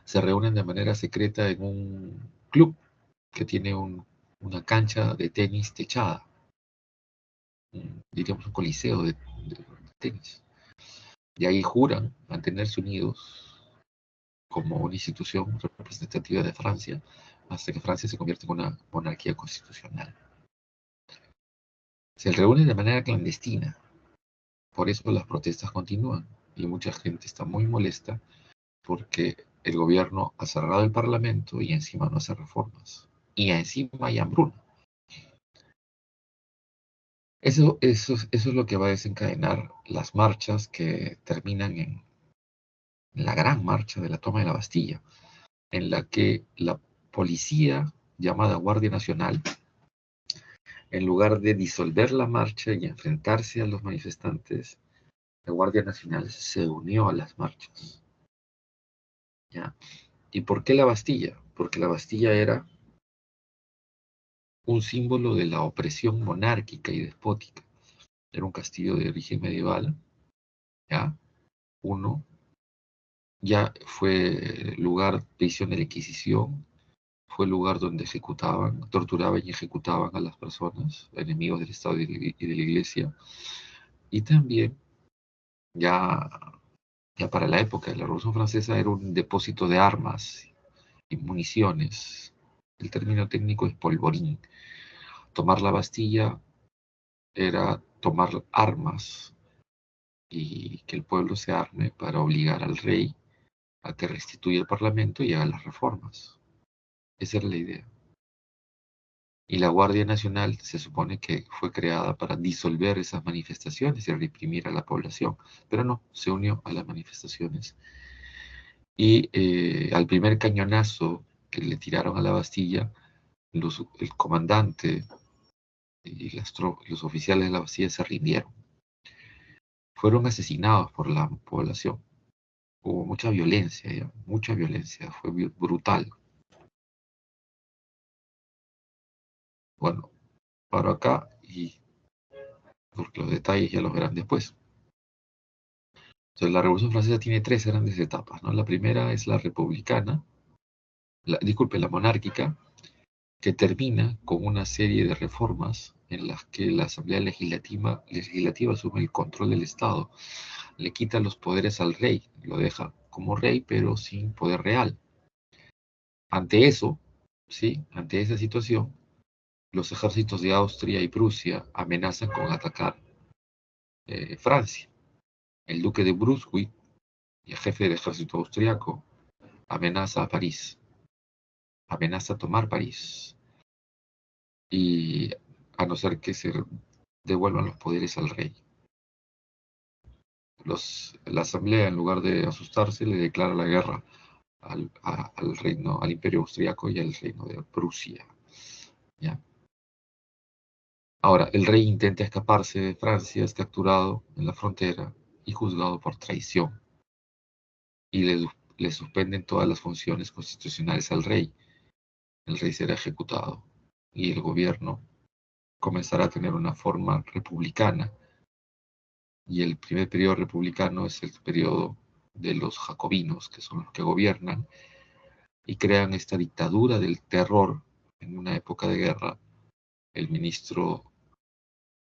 se reúnen de manera secreta en un club que tiene una cancha de tenis techada, diríamos un coliseo de tenis. Y ahí juran mantenerse unidos como una institución representativa de Francia hasta que Francia se convierta en una monarquía constitucional. Se reúnen de manera clandestina, por eso las protestas continúan y mucha gente está muy molesta porque el gobierno ha cerrado el parlamento y encima no hace reformas. Y encima hay hambruna. Eso es lo que va a desencadenar las marchas que terminan en la gran marcha de la toma de la Bastilla, en la que la policía llamada Guardia Nacional, en lugar de disolver la marcha y enfrentarse a los manifestantes, la Guardia Nacional se unió a las marchas. ¿Ya? ¿Y por qué la Bastilla? Porque la Bastilla era un símbolo de la opresión monárquica y despótica. Era un castillo de origen medieval, ¿ya? Ya fue lugar de prisión de la Inquisición, fue el lugar donde torturaban y ejecutaban a las personas, enemigos del Estado y de la Iglesia. Y también, ya, ya para la época de la Revolución Francesa, era un depósito de armas y municiones. El término técnico es polvorín. Tomar la Bastilla era tomar armas y que el pueblo se arme para obligar al rey a que restituya el parlamento y haga las reformas. Esa era la idea. Y la Guardia Nacional se supone que fue creada para disolver esas manifestaciones y reprimir a la población, pero no, se unió a las manifestaciones. Y al primer cañonazo que le tiraron a la Bastilla, el comandante y los oficiales de la Bastilla se rindieron. Fueron asesinados por la población. Hubo mucha violencia, fue brutal. Bueno, paro acá y porque los detalles ya los verán después. Entonces, la Revolución Francesa tiene 3 grandes etapas, ¿no? La primera es la republicana, la monárquica, que termina con una serie de reformas en las que la Asamblea Legislativa asume el control del Estado, le quita los poderes al rey, lo deja como rey, pero sin poder real. Ante eso, ¿sí? Ante esa situación, los ejércitos de Austria y Prusia amenazan con atacar Francia. El duque de Brunswick, el jefe del ejército austriaco, amenaza a París, amenaza a tomar París, y a no ser que se devuelvan los poderes al rey. la asamblea, en lugar de asustarse, le declara la guerra al imperio austriaco y al reino de Prusia. ¿Ya? Ahora, el rey intenta escaparse de Francia, es capturado en la frontera y juzgado por traición. Y le suspenden todas las funciones constitucionales al rey. El rey será ejecutado y el gobierno comenzará a tener una forma republicana. Y el primer periodo republicano es el periodo de los jacobinos, que son los que gobiernan y crean esta dictadura del terror en una época de guerra. El ministro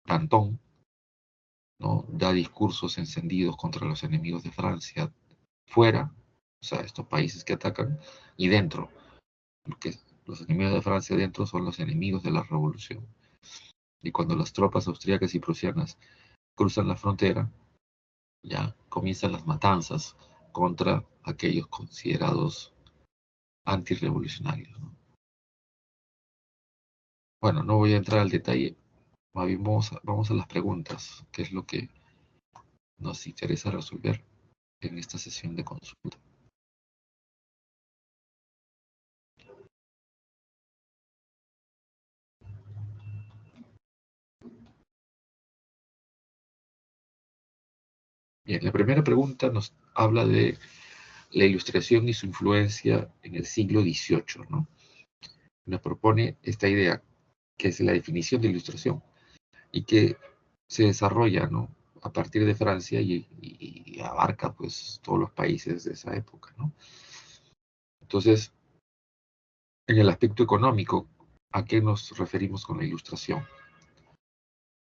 Danton, ¿no?, da discursos encendidos contra los enemigos de Francia fuera, o sea, estos países que atacan, y dentro, porque los enemigos de Francia dentro son los enemigos de la revolución. Y cuando las tropas austríacas y prusianas cruzan la frontera, ya comienzan las matanzas contra aquellos considerados antirrevolucionarios, ¿no? Bueno, no voy a entrar al detalle, más bien vamos a las preguntas, que es lo que nos interesa resolver en esta sesión de consulta. Bien, la primera pregunta nos habla de la Ilustración y su influencia en el siglo XVIII, ¿no? Nos propone esta idea, que es la definición de Ilustración, y que se desarrolla, ¿no?, a partir de Francia y abarca pues todos los países de esa época, ¿no? Entonces, en el aspecto económico, ¿a qué nos referimos con la Ilustración?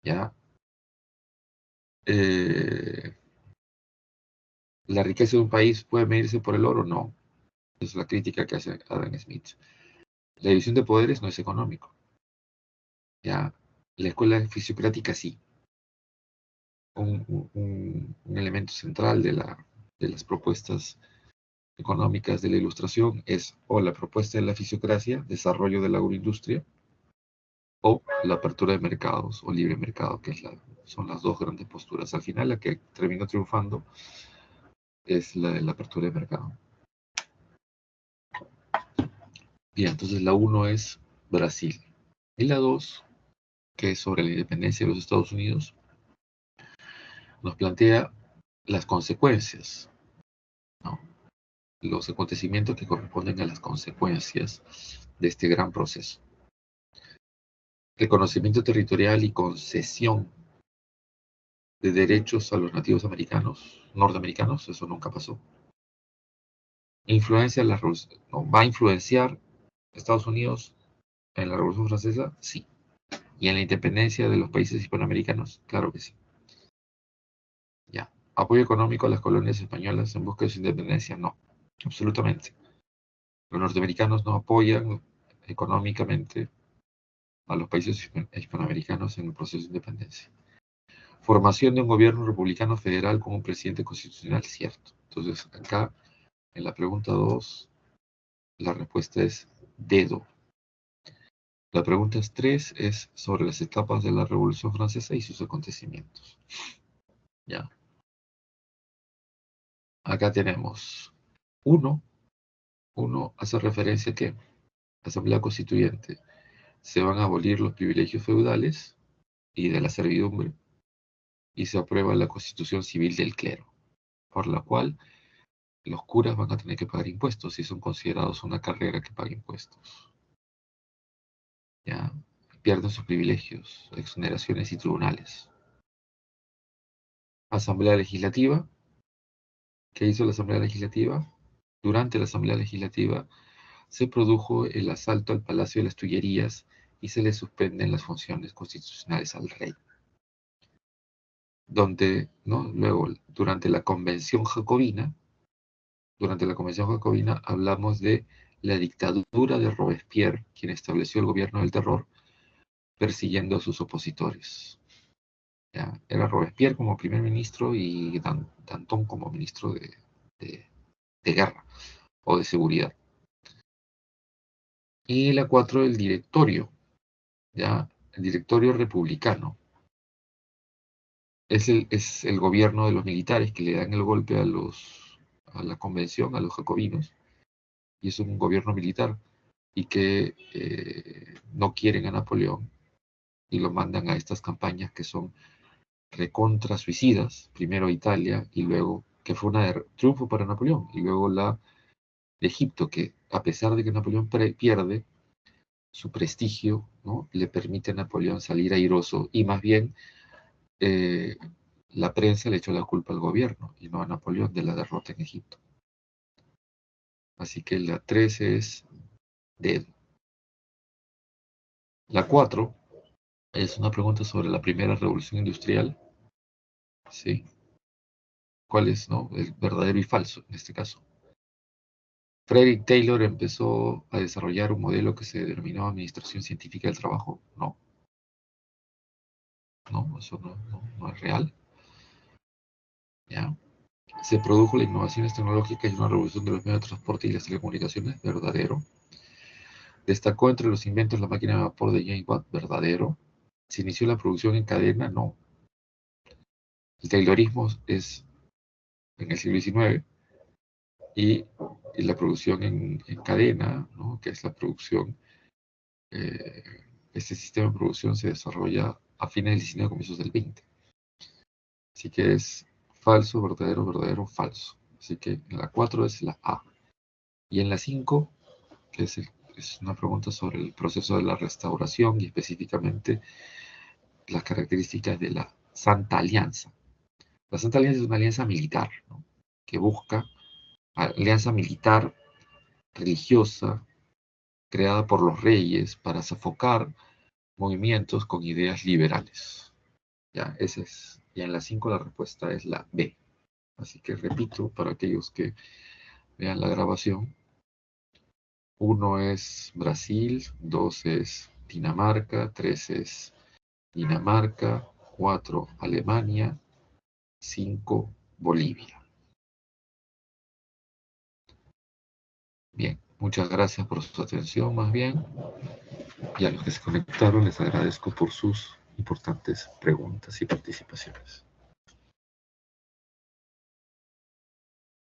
¿Ya? ¿La riqueza de un país puede medirse por el oro? No. Es la crítica que hace Adam Smith. La división de poderes no es económico. ¿Ya? La escuela fisiocrática sí. Un elemento central de las propuestas económicas de la Ilustración es o la propuesta de la fisiocracia, desarrollo de la agroindustria, o la apertura de mercados o libre mercado, que son las dos grandes posturas. Al final la que terminó triunfando es la de la apertura de mercado. Bien, entonces la 1 es Brasil. Y la 2, que es sobre la independencia de los Estados Unidos, nos plantea las consecuencias, ¿no?, los acontecimientos que corresponden a las consecuencias de este gran proceso. Reconocimiento territorial y concesión de derechos a los nativos norteamericanos, eso nunca pasó. Influencia la revolución, no, ¿va a influenciar Estados Unidos en la Revolución Francesa? Sí. ¿Y en la independencia de los países hispanoamericanos? Claro que sí. Ya. ¿Apoyo económico a las colonias españolas en busca de su independencia? No, absolutamente. Los norteamericanos no apoyan económicamente a los países hispanoamericanos en el proceso de independencia. Formación de un gobierno republicano federal con un presidente constitucional, cierto. Entonces, acá, en la pregunta 2, la respuesta es dedo. La pregunta 3 es sobre las etapas de la Revolución Francesa y sus acontecimientos. Ya. Acá tenemos 1 hace referencia a que Asamblea Constituyente se van a abolir los privilegios feudales y de la servidumbre y se aprueba la Constitución Civil del Clero, por la cual los curas van a tener que pagar impuestos y son considerados una carrera que paga impuestos. Ya, pierden sus privilegios, exoneraciones y tribunales. Asamblea Legislativa. ¿Qué hizo la Asamblea Legislativa? Durante la Asamblea Legislativa se produjo el asalto al Palacio de las Tullerías y se le suspenden las funciones constitucionales al rey. Donde, ¿no?, luego, durante la Convención Jacobina hablamos de la dictadura de Robespierre, quien estableció el gobierno del terror, persiguiendo a sus opositores. ¿Ya? Era Robespierre como primer ministro y Danton como ministro de guerra o de seguridad. Y la 4, el directorio, ¿ya? El directorio republicano. es el gobierno de los militares que le dan el golpe a la convención, a los jacobinos, y es un gobierno militar, y que no quieren a Napoleón, y lo mandan a estas campañas que son recontra suicidas, primero Italia, y luego, que fue un triunfo para Napoleón, y luego la de Egipto, que a pesar de que Napoleón pierde, su prestigio, ¿no?, le permite a Napoleón salir airoso, y más bien la prensa le echó la culpa al gobierno y no a Napoleón de la derrota en Egipto. Así que la 13 es dedo. La 4 es una pregunta sobre la primera revolución industrial. ¿Sí? ¿Cuál es, no?, el verdadero y falso en este caso? ¿Frederick Taylor empezó a desarrollar un modelo que se denominó Administración Científica del Trabajo? No. No, eso no es real. ¿Ya? ¿Se produjo la innovación tecnológica y una revolución de los medios de transporte y las telecomunicaciones? Verdadero. ¿Destacó entre los inventos la máquina de vapor de James Watt? Verdadero. ¿Se inició la producción en cadena? No. El Taylorismo es en el siglo XIX, y la producción en cadena, ¿no?, que es la producción, este sistema de producción se desarrolla a fines del 19, comienzos del 20. Así que es falso, verdadero, verdadero, falso. Así que en la 4 es la A. Y en la 5, que es una pregunta sobre el proceso de la restauración y específicamente las características de la Santa Alianza. La Santa Alianza es una alianza militar, ¿no?, que busca alianza militar religiosa creada por los reyes para sofocar movimientos con ideas liberales. Ya, ese es. Y en la 5 la respuesta es la B. Así que repito para aquellos que vean la grabación. 1 es Brasil, 2 es Dinamarca, 3 es Dinamarca, 4 Alemania, 5 Bolivia. Bien, muchas gracias por su atención, más bien. Y a los que se conectaron les agradezco por sus importantes preguntas y participaciones.